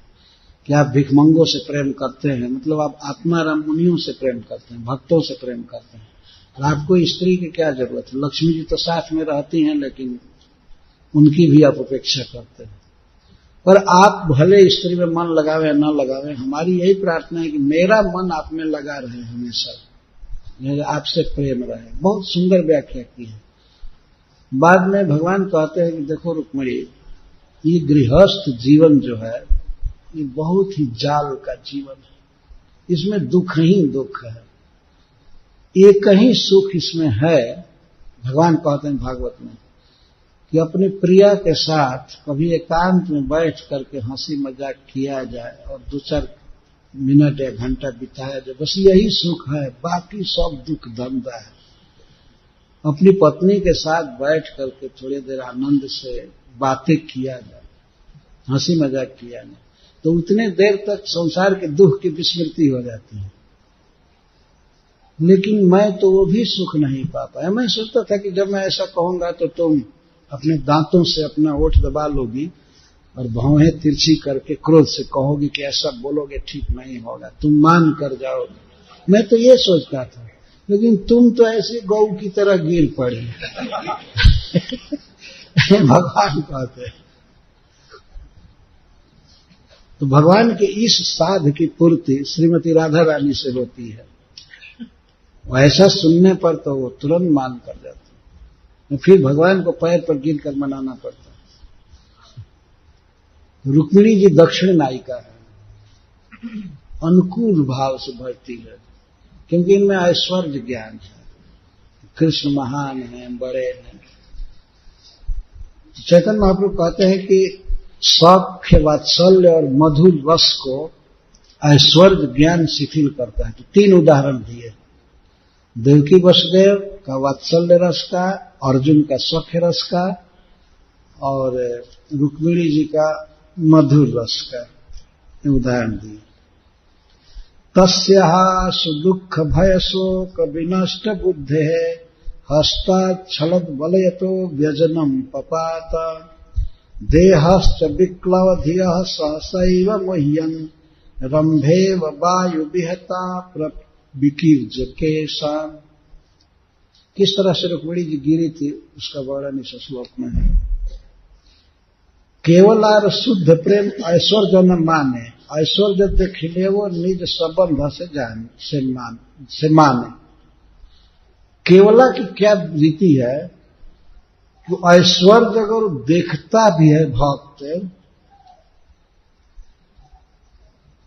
कि आप भिखमंगों से प्रेम करते हैं, मतलब आप आत्माराम मुनियों से प्रेम करते हैं, भक्तों से प्रेम करते हैं, और आपको स्त्री की क्या जरूरत है। लक्ष्मी जी तो साथ में रहती हैं, लेकिन उनकी भी आप उपेक्षा करते हैं। पर आप भले स्त्री में मन लगावे या न लगावे, हमारी यही प्रार्थना है कि मेरा मन आप में लगा रहे, हमेशा मेरा आपसे प्रेम रहे। बहुत सुंदर व्याख्या की है। बाद में भगवान कहते हैं कि देखो रुक्मिणी, ये गृहस्थ जीवन जो है ये बहुत ही जाल का जीवन है, इसमें दुख ही दुख है, एक ही सुख इसमें है। भगवान कहते हैं भागवत में कि अपने प्रिया के साथ कभी एकांत में बैठ करके हंसी मजाक किया जाए और 2-4 मिनट या घंटा बिताया जाए, बस यही सुख है, बाकी सब दुख धंधा है। अपनी पत्नी के साथ बैठ करके थोड़ी देर आनंद से बातें किया जाए, हंसी मजाक किया जाए, तो उतने देर तक संसार के दुख की विस्मृति हो जाती है। लेकिन मैं तो वो भी सुख नहीं पा पाया। मैं सोचता था कि जब मैं ऐसा कहूंगा तो तुम अपने दांतों से अपना ओठ दबा लोगी और भौहें तिरछी करके क्रोध से कहोगी कि ऐसा बोलोगे ठीक नहीं होगा, तुम मान कर जाओगे। मैं तो ये सोचता था, लेकिन तुम तो ऐसे गौ की तरह गिर पड़े। भगवान कहते हैं। तो भगवान के इस साध की पूर्ति श्रीमती राधा रानी से होती है। ऐसा सुनने पर तो वो तुरंत मान कर जाते हैं, फिर भगवान को पैर पर गिर कर मनाना पड़ता है। रुक्मिणी जी दक्षिण नायिका है, अनुकूल भाव से भरती है, क्योंकि इनमें ऐश्वर्य ज्ञान है। कृष्ण महान हैं, बड़े हैं। चैतन्य महाप्रभु कहते हैं कि सौख्य, वात्सल्य और मधुर रस को ऐश्वर्य ज्ञान शिथिल करता है। तो 3 उदाहरण दिए, देवकी वसुदेव का वात्सल्य रस का, अर्जुन का सौख्य रस का और रुक्मिणी जी का मधुर रस का उदाहरण दिए। तस्याः सुदुःख भय शोक विनष्ट बुद्धेः हस्तात् छलद बलयतो व्यजनम पपात देहश्च विक्लवधियः सहसैव मुह्यन् रंभेव वायु विहता विकीर्ज केशान। किस तरह से रुक्मिणी जी गिरी थी उसका वर्णन इस श्लोक में है। केवल और शुद्ध प्रेम ऐश्वर्य न माने, ऐश्वर्य देखिले वो निज संबंध से माने। केवला की क्या रीति है कि ऐश्वर्य अगर देखता भी है भक्त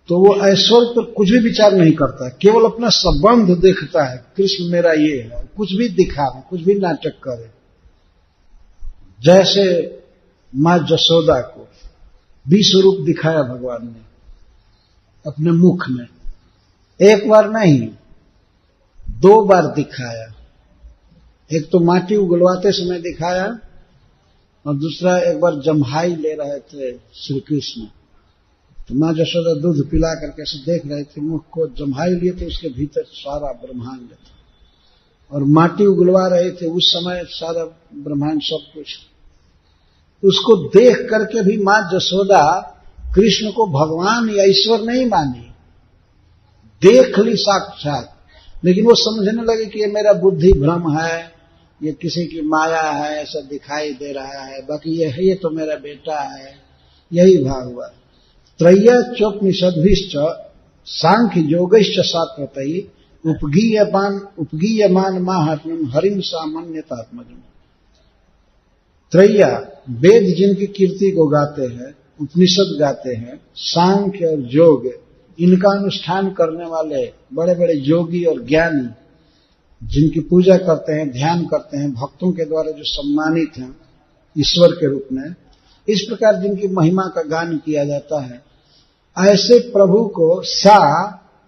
तो वो ऐश्वर्य पर कुछ भी विचार नहीं करता है, केवल अपना संबंध देखता है। कृष्ण मेरा ये है, कुछ भी दिखावे, कुछ भी नाटक करे। जैसे मां जसोदा को 20 रूप दिखाया भगवान ने अपने मुख में, एक बार नहीं 2 बार दिखाया। एक तो माटी उगलवाते समय दिखाया और दूसरा एक बार जम्हाई ले रहे थे श्री कृष्ण, तो मां जसोदा दूध पिला करके ऐसे देख रहे थे, मुख को जम्हाई लिए तो उसके भीतर सारा ब्रह्मांड था, और माटी उगलवा रहे थे उस समय सारा ब्रह्मांड सब कुछ। उसको देख करके भी मां जसोदा कृष्ण को भगवान या ईश्वर नहीं मानी, देख ली साक्षात, लेकिन वो समझने लगे कि ये मेरा बुद्धि भ्रम है, ये किसी की माया है, ऐसा दिखाई दे रहा है, बाकी ये तो मेरा बेटा है। यही भाव हुआ। त्रय्य चोपनिषद्भिश्च सांख्य योगैश्च सात्वतै उपगीयमान माहात्म्यम हरिम सामान्यतात्मजम्। त्रय्या वेद जिनकी कीर्ति को गाते हैं, उपनिषद गाते हैं, सांख्य और योग इनका अनुष्ठान करने वाले बड़े बड़े योगी और ज्ञानी जिनकी पूजा करते हैं, ध्यान करते हैं, भक्तों के द्वारा जो सम्मानित हैं ईश्वर के रूप में, इस प्रकार जिनकी महिमा का गान किया जाता है, ऐसे प्रभु को सा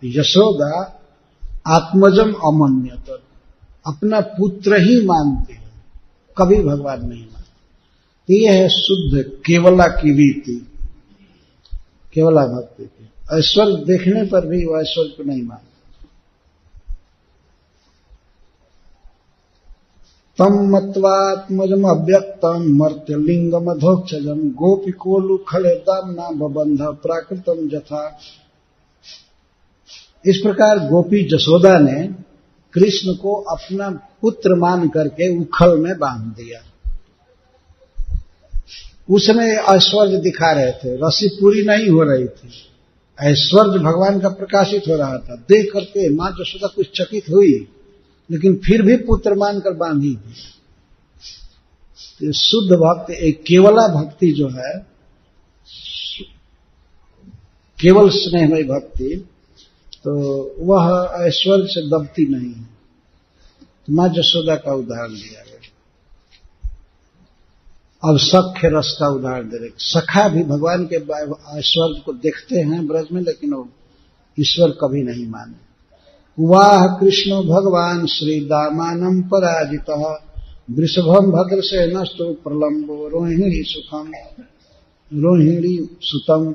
यशोदा आत्मजम अमन्यत, अपना पुत्र ही मानते हैं, कभी भगवान नहीं मानते। यह है शुद्ध केवला की रीति, केवला भक्ति की। ऐश्वर्य देखने पर भी वह ऐश्वर्य को नहीं मानते। तम मत्वात्मजम अव्यक्तम मर्त्यलिंगम अधोक्षजम गोपिकोलु खले दामना बबंध प्राकृतम जथा। इस प्रकार गोपी जसोदा ने कृष्ण को अपना पुत्र मान करके उखल में बांध दिया। उसमें ऐश्वर्य दिखा रहे थे, रस्सी पूरी नहीं हो रही थी, ऐश्वर्य भगवान का प्रकाशित हो रहा था। देख करके मां जसोदा कुछ चकित हुई, लेकिन फिर भी पुत्र मानकर बांधी थी। तो शुद्ध भक्त, एक केवला भक्ति जो है, केवल स्नेहमय भक्ति, तो वह ऐश्वर्य से दबती नहीं है। तो मां जसोदा का उदाहरण दिया गया। अब सख्य रस का उदाहरण दे रहे। सखा भी भगवान के ऐश्वर्य को देखते हैं ब्रज में, लेकिन वो ईश्वर कभी नहीं माने। वाह कृष्ण भगवान श्री दामानं पराजितः वृषभम भद्रसेनस्तु प्रलंबो रोहिणी सुखम रोहिणी सुतम।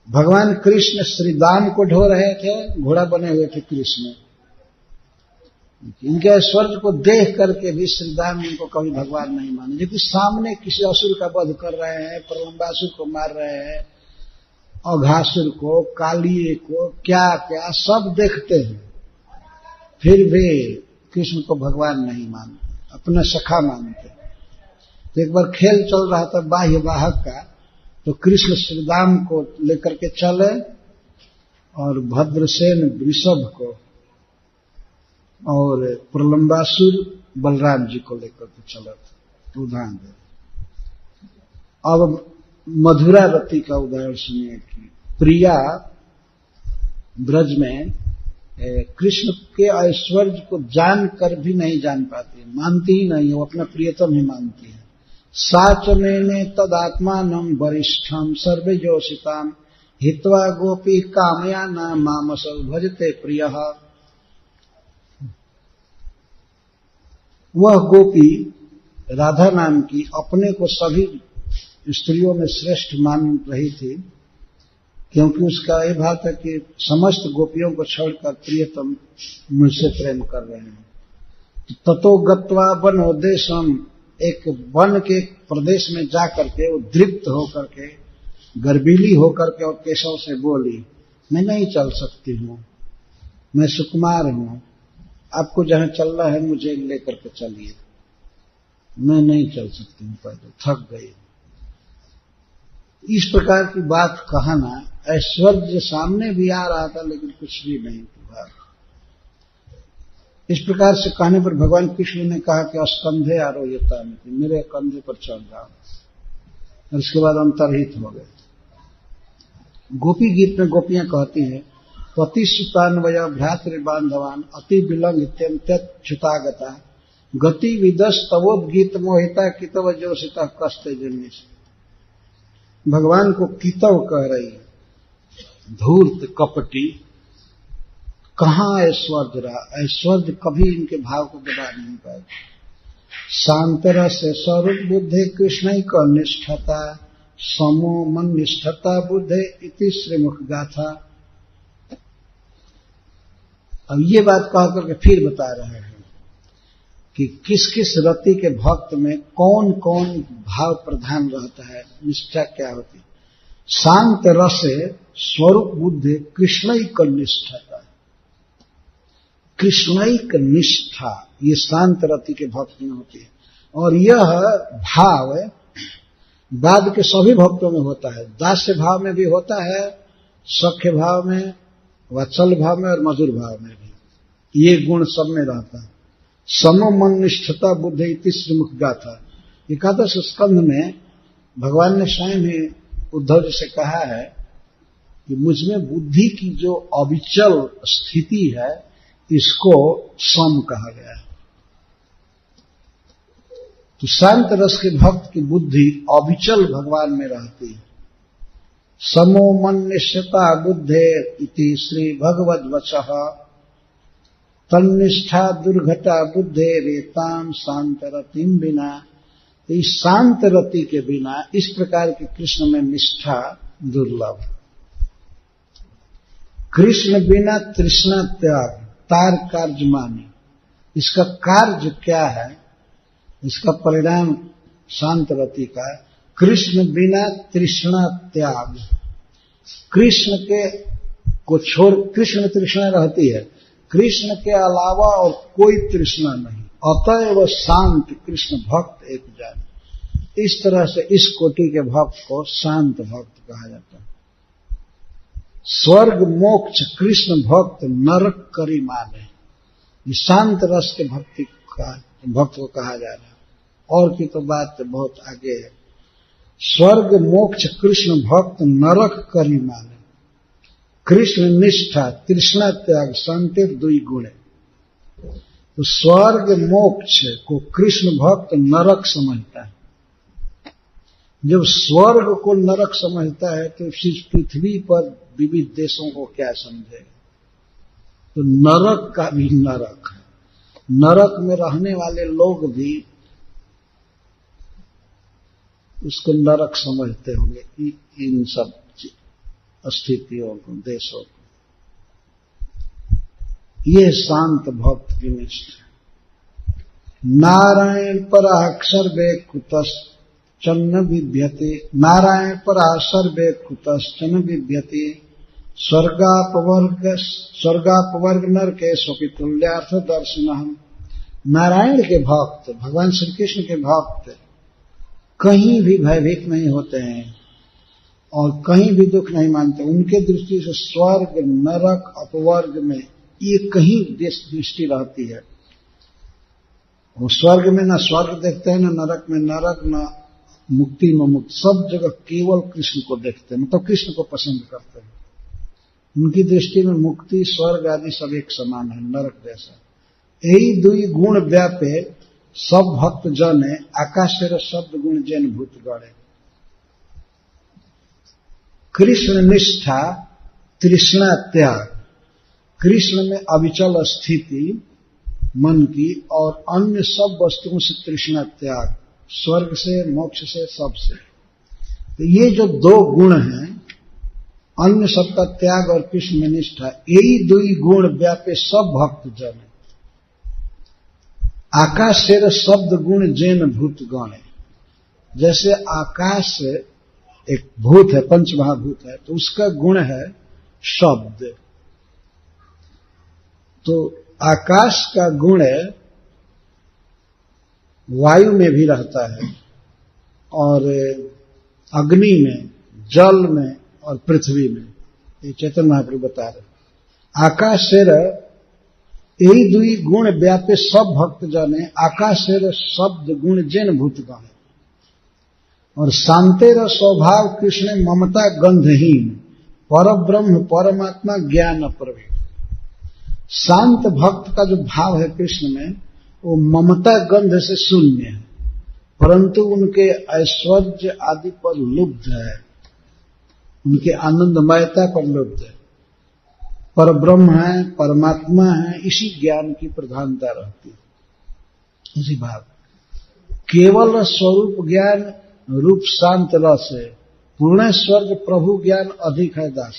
भगवान कृष्ण श्री दाम को ढो रहे थे, घोड़ा बने हुए थे कृष्ण। इनके ऐश्वर्य को देख करके भी श्री दाम इनको कभी भगवान नहीं माने, जो कि सामने किसी असुर का वध कर रहे हैं, प्रलंबासुर को मार रहे हैं, अघासुर को, कालिए को, क्या क्या सब देखते हैं, फिर भी कृष्ण को भगवान नहीं मानते, अपना सखा मानते। तो एक बार खेल चल रहा था बाह्य वाहक का, तो कृष्ण श्रीदाम को लेकर के चले और भद्रसेन वृषभ को और प्रलंबासुर बलराम जी को लेकर के चले थे। उदाहरण दे। अब मधुरा रति का उदाहरण सुनिए कि प्रिया ब्रज में कृष्ण के ऐश्वर्य को जानकर भी नहीं जान पाती, मानती ही नहीं, वो अपना प्रियतम ही मानती है। साचमेने तदात्मानं वरिष्ठम सर्वयोषिताम हित्वा गोपी कामया न मामसौ भजते प्रियः। वह गोपी राधा नाम की अपने को सभी स्त्रियों में श्रेष्ठ मान रही थी, क्योंकि उसका यह भाव था कि समस्त गोपियों को छोड़कर प्रियतम मुझसे प्रेम कर रहे हैं। ततो गत्वा वनोदेशम, एक वन के प्रदेश में जाकर के वो दृप्त होकर के, गर्वीली होकर के और केशव से बोली, मैं नहीं चल सकती हूँ, मैं सुकुमार हूँ, आपको जहां चलना है मुझे लेकर के चलिए, मैं नहीं चल सकती हूँ पैदल, थक गई। इस प्रकार की बात कहना, ऐश्वर्य सामने भी आ रहा था लेकिन कुछ भी नहीं हुआ। इस प्रकार से कहने पर भगवान कृष्ण ने कहा कि अस्कंधे आरोह्यता में, मेरे कंधे पर चढ़ जाओ, और इसके बाद अंतर्हित हो गए। गोपी गीत में गोपियां कहती हैं, पति सुतान्वय भ्रातृ बांधवान अति विलंग इत्यंत्युतागता गति विदस तवोद्गीत मोहिता कितव जोशिता कष्टे जन्य। भगवान को कितव कह रही है, धूर्त कपटी, कहां ऐश्वर्य रहा, ऐश्वर्य कभी इनके भाव को दबा नहीं पाए। शांतरा से स्वरूप बुद्धे कृष्ण का निष्ठता समो मन निष्ठता बुद्धे इति श्रीमुख गाथा। अब ये बात कह करके फिर बता रहे हैं कि किस किस रति के भक्त में कौन कौन भाव प्रधान रहता है, निष्ठा क्या होती है। शांत रसे स्वरूप बुद्धि कृष्णैक निष्ठता, कृष्णैक निष्ठा ये शांत रति के भक्त में होती है। और यह भाव बाद के सभी भक्तों में होता है, दास्य भाव में भी होता है, सख्य भाव में, वत्सल भाव में और मधुर भाव में भी ये गुण सब में रहता है। समो मन निष्ठता बुद्धि इति श्रीमुख गाथा। एकादश स्कंध में भगवान ने स्वयं ही उद्धव जी से कहा है कि मुझमें बुद्धि की जो अविचल स्थिति है इसको सम कहा गया है। तो शांत रस के भक्त की बुद्धि अविचल भगवान में रहती है। समो मन निष्ठता बुद्धे इति श्री भगवद वचः तन्निष्ठा दुर्घटा बुद्धे रेताम शांत रतिम बिना। इस शांत रति के बिना इस प्रकार के कृष्ण में निष्ठा दुर्लभ। कृष्ण बिना तृष्णा त्याग तार कार्य माने। इसका कार्य क्या है, इसका परिणाम शांत रति का, कृष्ण बिना तृष्णा त्याग। कृष्ण के को छोड़, कृष्ण तृष्णा रहती है, कृष्ण के अलावा और कोई तृष्णा नहीं, अतएव शांत कृष्ण भक्त एक जाने। इस तरह से इस कोटि के भक्त को शांत भक्त कहा जाता है। स्वर्ग मोक्ष कृष्ण भक्त नरक करी माने, ये शांत रस के भक्ति का भक्त को कहा जा रहा है। और की तो बात बहुत आगे है। स्वर्ग मोक्ष कृष्ण भक्त नरक करी माने, कृष्ण निष्ठा तृष्णा त्याग शांति दुई गुण है। तो स्वर्ग मोक्ष को कृष्ण भक्त नरक समझता है। जब स्वर्ग को नरक समझता है तो इस पृथ्वी पर विविध देशों को क्या समझेगा। तो नरक का भी नरक है। नरक में रहने वाले लोग भी उसको नरक समझते होंगे, इन सब स्थितियों को, देशों को। ये शांत भक्त की निष्ठा। नारायण पराक्षर वे कुतश्चन विभ्यते, नारायण पराक्षर वे कुतश्चन विभ्यते, स्वर्गापवर्ग नरके स्वपि तुल्यार्थ दर्शनहम। नारायण के भक्त, भगवान श्री कृष्ण के भक्त कहीं भी भयभीत नहीं होते हैं और कहीं भी दुख नहीं मानते। उनके दृष्टि से स्वर्ग, नरक, अपवर्ग में ये कहीं दृष्टि रहती है। वो स्वर्ग में न स्वर्ग देखते हैं, न नरक में नरक, न मुक्ति में मुक्ति, सब जगह केवल कृष्ण को देखते हैं, मतलब कृष्ण को पसंद करते हैं। उनकी दृष्टि में मुक्ति, स्वर्ग आदि सब एक समान है, नरक जैसा। यही दुई गुण व्यापे सब भक्त जने, आकाशेर शब्द गुण जैन भूत गणे। कृष्ण निष्ठा, तृष्णा त्याग, कृष्ण में अविचल स्थिति मन की और अन्य सब वस्तुओं से तृष्णा त्याग, स्वर्ग से, मोक्ष से, सबसे। तो ये जो दो गुण हैं, अन्य सबका त्याग और कृष्ण में निष्ठा, यही दुई गुण व्यापे सब भक्त जन। आकाशेर शब्द गुण जैन भूत गणे। जैसे आकाश एक भूत है, पंचमहाभूत है, तो उसका गुण है शब्द। तो आकाश का गुण वायु में भी रहता है और अग्नि में, जल में और पृथ्वी में। ये चैतन्य महाप्रभु बता रहे। आकाशेर यही दुई गुण व्यापे सब भक्त जने, आकाशेर शब्द गुण जैन भूत गणे। और शांतेर स्वभाव कृष्ण ममता गंधहीन, पर ब्रह्म परमात्मा ज्ञान प्रवीण। शांत भक्त का जो भाव है कृष्ण में, वो ममता गंध से शून्य है, परंतु उनके ऐश्वर्य आदि पर लुब्ध है, उनके आनंदमयता पर लुब्ध है। पर ब्रह्म है, परमात्मा है, इसी ज्ञान की प्रधानता रहती है, इसी भाव। केवल स्वरूप ज्ञान रूप शांत रस है, पूर्ण स्वर्ग प्रभु ज्ञान अधिक है दास।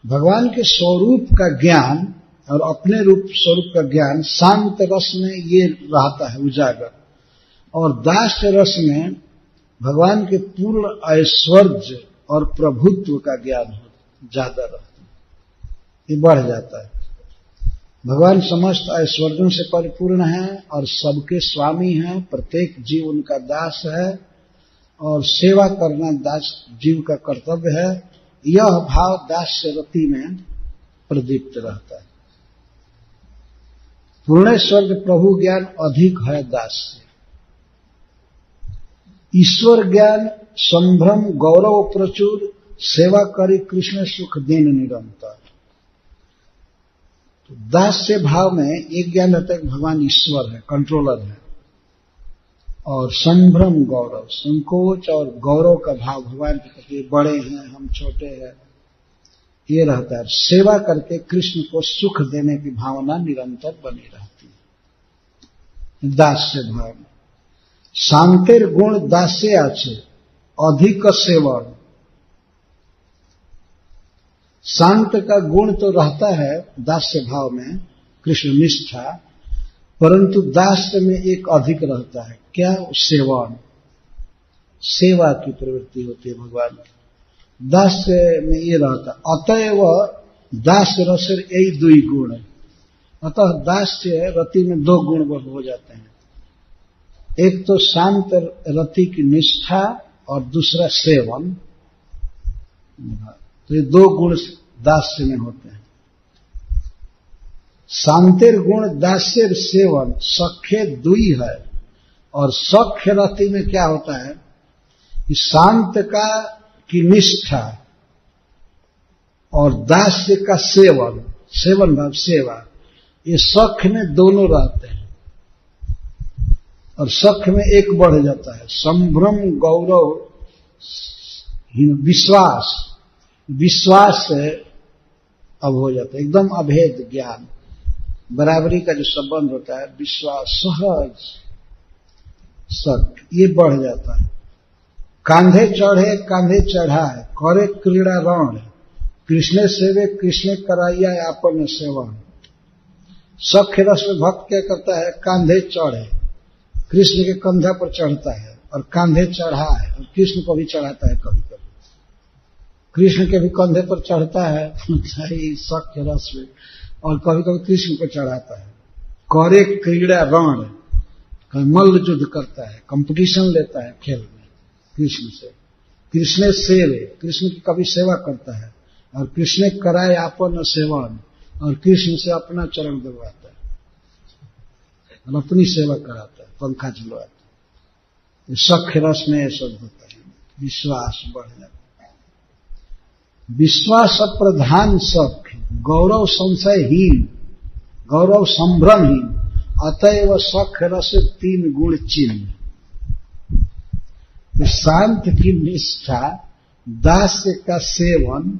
भगवान के स्वरूप का ज्ञान और अपने रूप स्वरूप का ज्ञान शांत रस में ये रहता है उजागर, और दास रस में भगवान के पूर्ण ऐश्वर्य और प्रभुत्व का ज्ञान ज्यादा रहता है, ये बढ़ जाता है। भगवान समस्त ऐश्वर्यों से परिपूर्ण है और सबके स्वामी हैं, प्रत्येक जीव उनका दास है और सेवा करना दास जीव का कर्तव्य है। यह भाव दास्य रति में प्रदीप्त रहता है। पूर्ण स्वर्ग प्रभु ज्ञान अधिक है दास से। ईश्वर ज्ञान संभ्रम गौरव प्रचुर, सेवा करी कृष्ण सुख दिन निरंतर। तो दास्य भाव में एक ज्ञान रहता है कि भगवान ईश्वर है, कंट्रोलर है, और संभ्रम गौरव, संकोच और गौरव का भाव भगवान के प्रति, बड़े हैं हम छोटे हैं, ये रहता है। सेवा करके कृष्ण को सुख देने की भावना निरंतर बनी रहती है दास्य भाव में। शांतिर गुण दास्य आचे अधिक सेवन। शांत का गुण तो रहता है दास्य भाव में, कृष्ण निष्ठा, परंतु दास्य में एक अधिक रहता है, क्या? सेवन, सेवा की प्रवृत्ति होती है भगवान की। दास्य में ये रहता है। अतएव दास्य रसर यही दुई गुण है। अतः दास्य रति में दो गुण हो जाते हैं, एक तो शांत रति की निष्ठा और दूसरा सेवन। तो ये दो गुण दास्य में होते हैं। शांतिर गुण दास्य सेवन सख्य दुई है, और सख्य रति में क्या होता है कि शांत का की निष्ठा और दास्य का सेवन, सेवन भाव सेवा, ये सख्य में दोनों रहते हैं। और सख्य में एक बढ़ जाता है, संभ्रम गौरव विश्वास। विश्वास से अब हो जाता है एकदम अभेद ज्ञान, बराबरी का जो संबंध होता है, विश्वास, सहज सक, ये बढ़ जाता है। कांधे चढ़े कांधे चढ़ाए, करे क्रीड़ा रण, कृष्ण सेवे कृष्ण कराइया आपन सेवन। सख्य रस में भक्त क्या करता है, कांधे चढ़े, कृष्ण के कंधा पर चढ़ता है और कांधे चढ़ाए, और कृष्ण को भी चढ़ाता है, कभी कभी कृष्ण के भी कंधे पर चढ़ता है सख्य रस में, और कभी कभी कृष्ण को चढ़ाता है। करे क्रीड़ा रण, मल्ल युद्ध करता है, कंपटीशन लेता है खेल में कृष्ण से। कृष्ण सेवे, कृष्ण की कभी सेवा करता है, और कृष्ण कराए आपन सेवन, और कृष्ण से अपना चरण दबाता है और अपनी सेवा कराता है, पंखा चलवाता है। सख्य रस में यह सब होता है, विश्वास बढ़ जाता है। विश्वास प्रधान सख्य, गौरव संशयहीन, गौरव संभ्रमहीन, अतएव सख्य रस 3 गुण चिन्ह। तो शांत की निष्ठा, दास्य का सेवन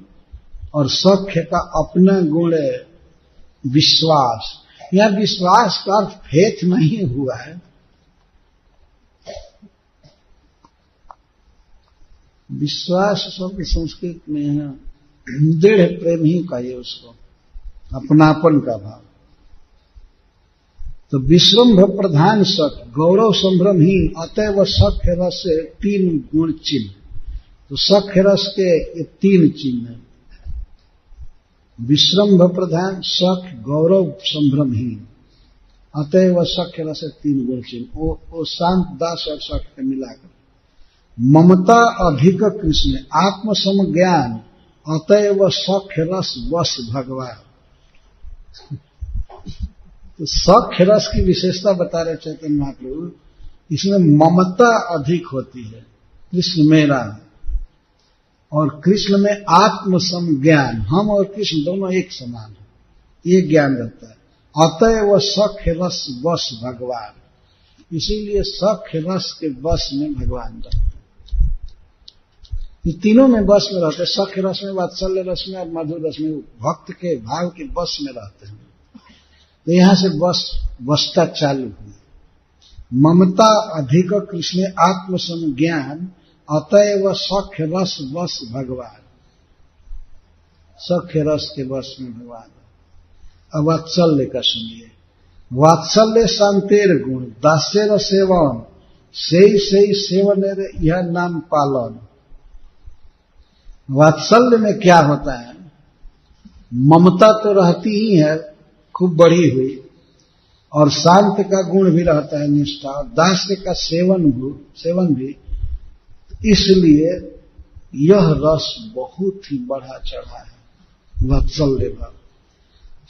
और सख्य का अपना गुण विश्वास। यह विश्वास का अर्थ फेथ नहीं हुआ है, विश्वास शब्द संस्कृत में है दृढ़ प्रेम ही कहिए उसको, अपनापन का भाव। तो विश्रम्भ प्रधान सख, गौरव संभ्रमहीन, अतएव सख्य रस 3 गुण चिन्ह। तो सख्य रस के ये 3 चिन्ह है, विश्रम्भ प्रधान, सख, गौरव संभ्रमहीन, अतएव सख्य रस 3 गुण चिन्ह। वो शांत दास और सख्य के मिलाकर। ममता अधिक कृष्ण, आत्मसम ज्ञान, अतएव सख्य रस वश भगवान। तो सख्य रस की विशेषता बता रहे चैतन्य महाप्रभु, इसमें ममता अधिक होती है, कृष्ण मेरा है, और कृष्ण में आत्मसम ज्ञान, हम और कृष्ण दोनों एक समान है, ये ज्ञान रहता है। अतएव सख्य रस वश भगवान, इसीलिए सख्य रस के वश में भगवान रहते हैं। ये तीनों में वश में रहते हैं, सख्य रस में, वात्सल्य रस में और मधुर रस में, भक्त के भाव के वश में रहते हैं। तो यहां से वशता चालू हुई। ममता अधिक कृष्ण, आत्मसम ज्ञान, अतएव सख्य रस वश भगवान, सख्य रस के वश में भगवान। अब वात्सल्य का सुनिए। वात्सल्य शांतेर गुण, दास्यर सेवन, से सेवनेर यह नाम पालन। वात्सल्य में क्या होता है, ममता तो रहती ही है खूब बढ़ी हुई, और शांत का गुण भी रहता है, निष्ठा, और दास्य का सेवन भी। इसलिए यह रस बहुत ही बढ़ा चढ़ा है वात्सल्य भाव।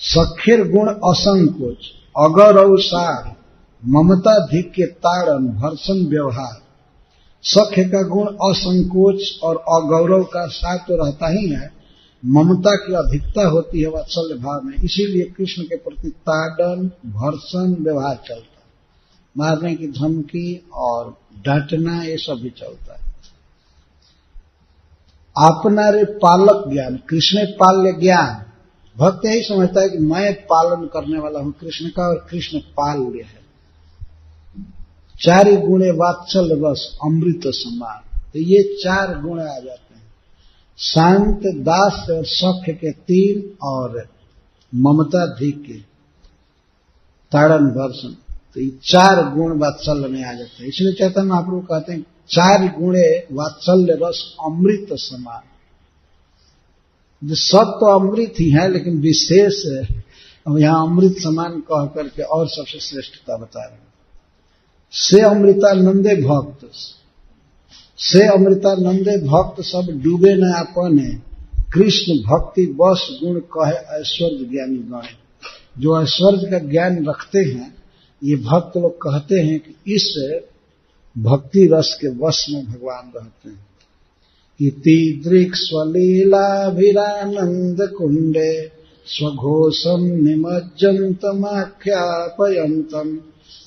सखेर गुण असंकोच, अगौरव सार, ममता धिक के ताड़न भर्सन व्यवहार। सख्य का गुण असंकोच और अगौरव का सार तो रहता ही है, ममता की अधिकता होती है वात्सल्य भाव में, इसीलिए कृष्ण के प्रति ताड़न भर्सन व्यवहार चलता है, मारने की धमकी और डांटना ये सब भी चलता है। अपना रे पालक ज्ञान, कृष्ण पाल्य ज्ञान, भक्त यही समझता है कि मैं पालन करने वाला हूं कृष्ण का, और कृष्ण पाल्य है। 4 गुणे वात्सल्य रस अमृत समान। तो ये 4 गुण आ जाते हैं, शांत, दास और सख्य के 3, और ममता धिक के ताड़न भर्सन। तो ये 4 गुण वात्सल्य में आ जाते हैं। इसलिए चैतन्य महाप्रभु कहते हैं 4 गुणे वात्सल्य रस अमृत समान। जो सब तो अमृत ही है, लेकिन विशेष अब यहां अमृत समान कह करके और सबसे श्रेष्ठता बता रहे हैं। से अमृतानंदे भक्त, से अमृतानंदे भक्त सब डूबे न अपने, कृष्ण भक्ति बस गुण कहे ऐश्वर्य ज्ञानी गणे। जो ऐश्वर्य का ज्ञान रखते हैं, ये भक्त लोग कहते हैं कि इस भक्ति रस के वश में भगवान रहते हैं। इति दृक् स्वलीलाभिरानंद कुंडे, स्वघोषम निमज्जन्तमाख्यापयन्तम्,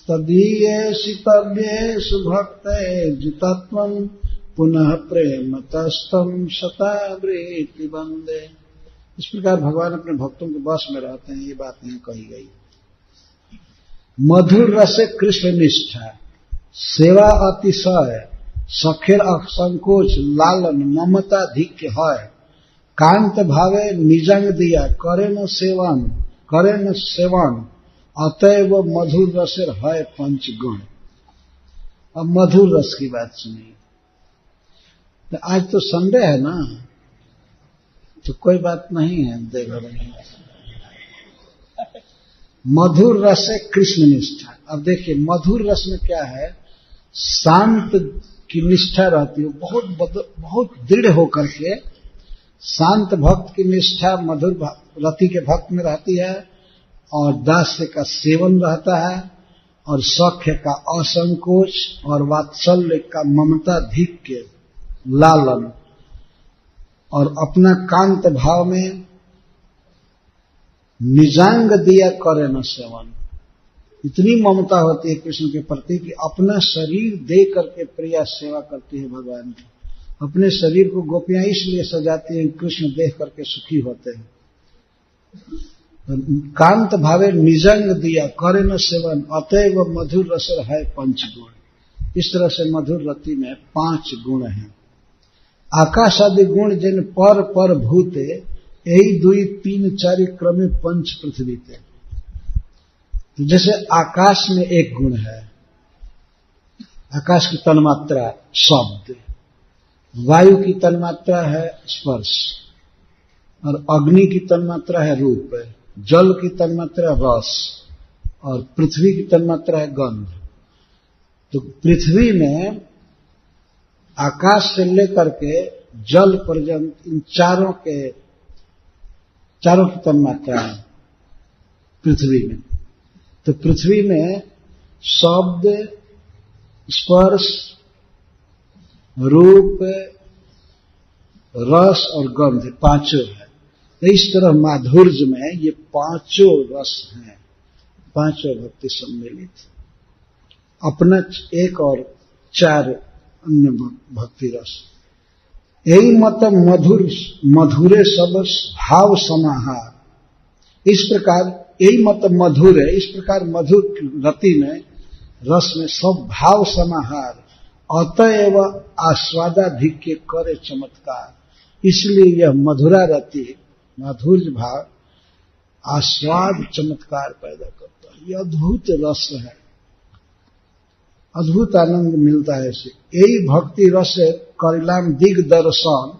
तदीयेषु तव्येषु भक्तैर्जितत्वम्, पुनः प्रेम तस्तम् शतावृत्ति वन्दे। इस प्रकार भगवान अपने भक्तों के वश में रहते हैं, ये बात यहाँ कही गई। मधुर रसे कृष्ण निष्ठा, सेवा अतिशय, सखेर असंकोच, लालन ममता धिक्य है, कांत भावे निजंग दिया, करे न सेवन, अतएव मधुर रसेर है पंचगुण। अब मधुर रस की बात सुनिए। तो आज तो संडे है ना, तो कोई बात नहीं है देवर में। मधुर रस है कृष्ण निष्ठा। अब देखिए मधुर रस में क्या है, शांत की निष्ठा रहती है, बहुत दृढ़ होकर के शांत भक्त की निष्ठा मधुर रति के भक्त में रहती है, और दास्य का सेवन रहता है, और सख्य का असंकोच, और वात्सल्य का ममता धिक्य लालन, और अपना कांत भाव में निजांग दिया करे न सेवन। इतनी ममता होती है कृष्ण के प्रति कि अपना शरीर दे करके प्रिया सेवा करती है भगवान की। अपने शरीर को गोपियां इसलिए सजाती हैं, कृष्ण देख करके सुखी होते हैं। कांत भावे निजंग दिया करे न सेवन, अतएव मधुर रसर है पंचगुण। इस तरह से मधुर रति में 5 गुण हैं। आकाश आदि गुण जिन पर भूते, यही 2 3 4 क्रमे पंच पृथ्वी थे। तो जैसे आकाश में एक गुण है, आकाश की तन्मात्रा शब्द, वायु की तन्मात्रा है स्पर्श, और अग्नि की तन्मात्रा है रूप, जल की तन्मात्रा रस, और पृथ्वी की तन्मात्रा है गंध। तो पृथ्वी में आकाश से लेकर के जल पर्यंत इन चारों की तन्मात्रा है पृथ्वी में। तो पृथ्वी में शब्द, स्पर्श, रूप, रस और गंध 5 है। तो इस तरह माधुर्य में ये 5 रस हैं, 5 भक्ति सम्मिलित। अपना 1 और 4 अन्य भक्ति रस। यही मतलब मधुरे सब भाव समाहार। इस प्रकार यही मतलब मधुर है। इस प्रकार मधुर रति में रस में सब भाव समाहार, अतएव आस्वादाधिक्य करे चमत्कार। इसलिए यह मधुरा रति, माधुर्य भाव आस्वाद चमत्कार पैदा करता है। यह अद्भुत रस है, अद्भुत आनंद मिलता है इसे। यही भक्ति रस करिलाम दिग्दर्शन,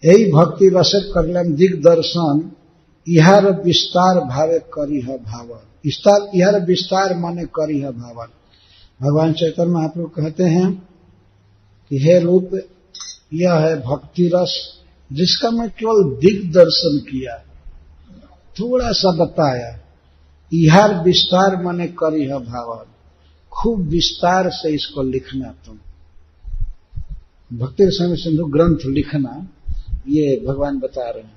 यही भक्ति रस करिलाम दिग्दर्शन, इहार विस्तार भावे करिह भावन। इहार विस्तार माने करिह भावन। भगवान चैतन्य महाप्रभु कहते हैं कि हे रूप, यह है भक्ति रस जिसका मैं केवल दिग्दर्शन किया, थोड़ा सा बताया। इहार विस्तार माने करिह भावन, खूब विस्तार से इसको लिखना। तुम भक्ति रसायन सिंधु ग्रंथ लिखना, ये भगवान बता रहे हैं।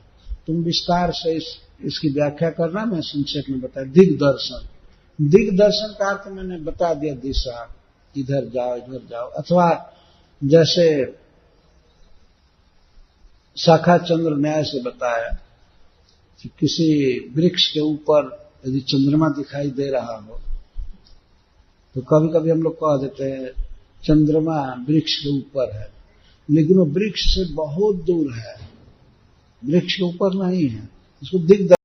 तुम विस्तार से इसकी व्याख्या करना, मैं संक्षेप में बताया। दिग्दर्शन का अर्थ मैंने बता दिया, दिशा, इधर जाओ। अथवा जैसे शाखा चंद्र न्याय से बताया कि किसी वृक्ष के ऊपर यदि चंद्रमा दिखाई दे रहा हो, तो कभी कभी हम लोग कह देते हैं चंद्रमा वृक्ष के ऊपर है, लेकिन वो वृक्ष से बहुत दूर है, वृक्ष के ऊपर नहीं है। इसको दिग्दर्शन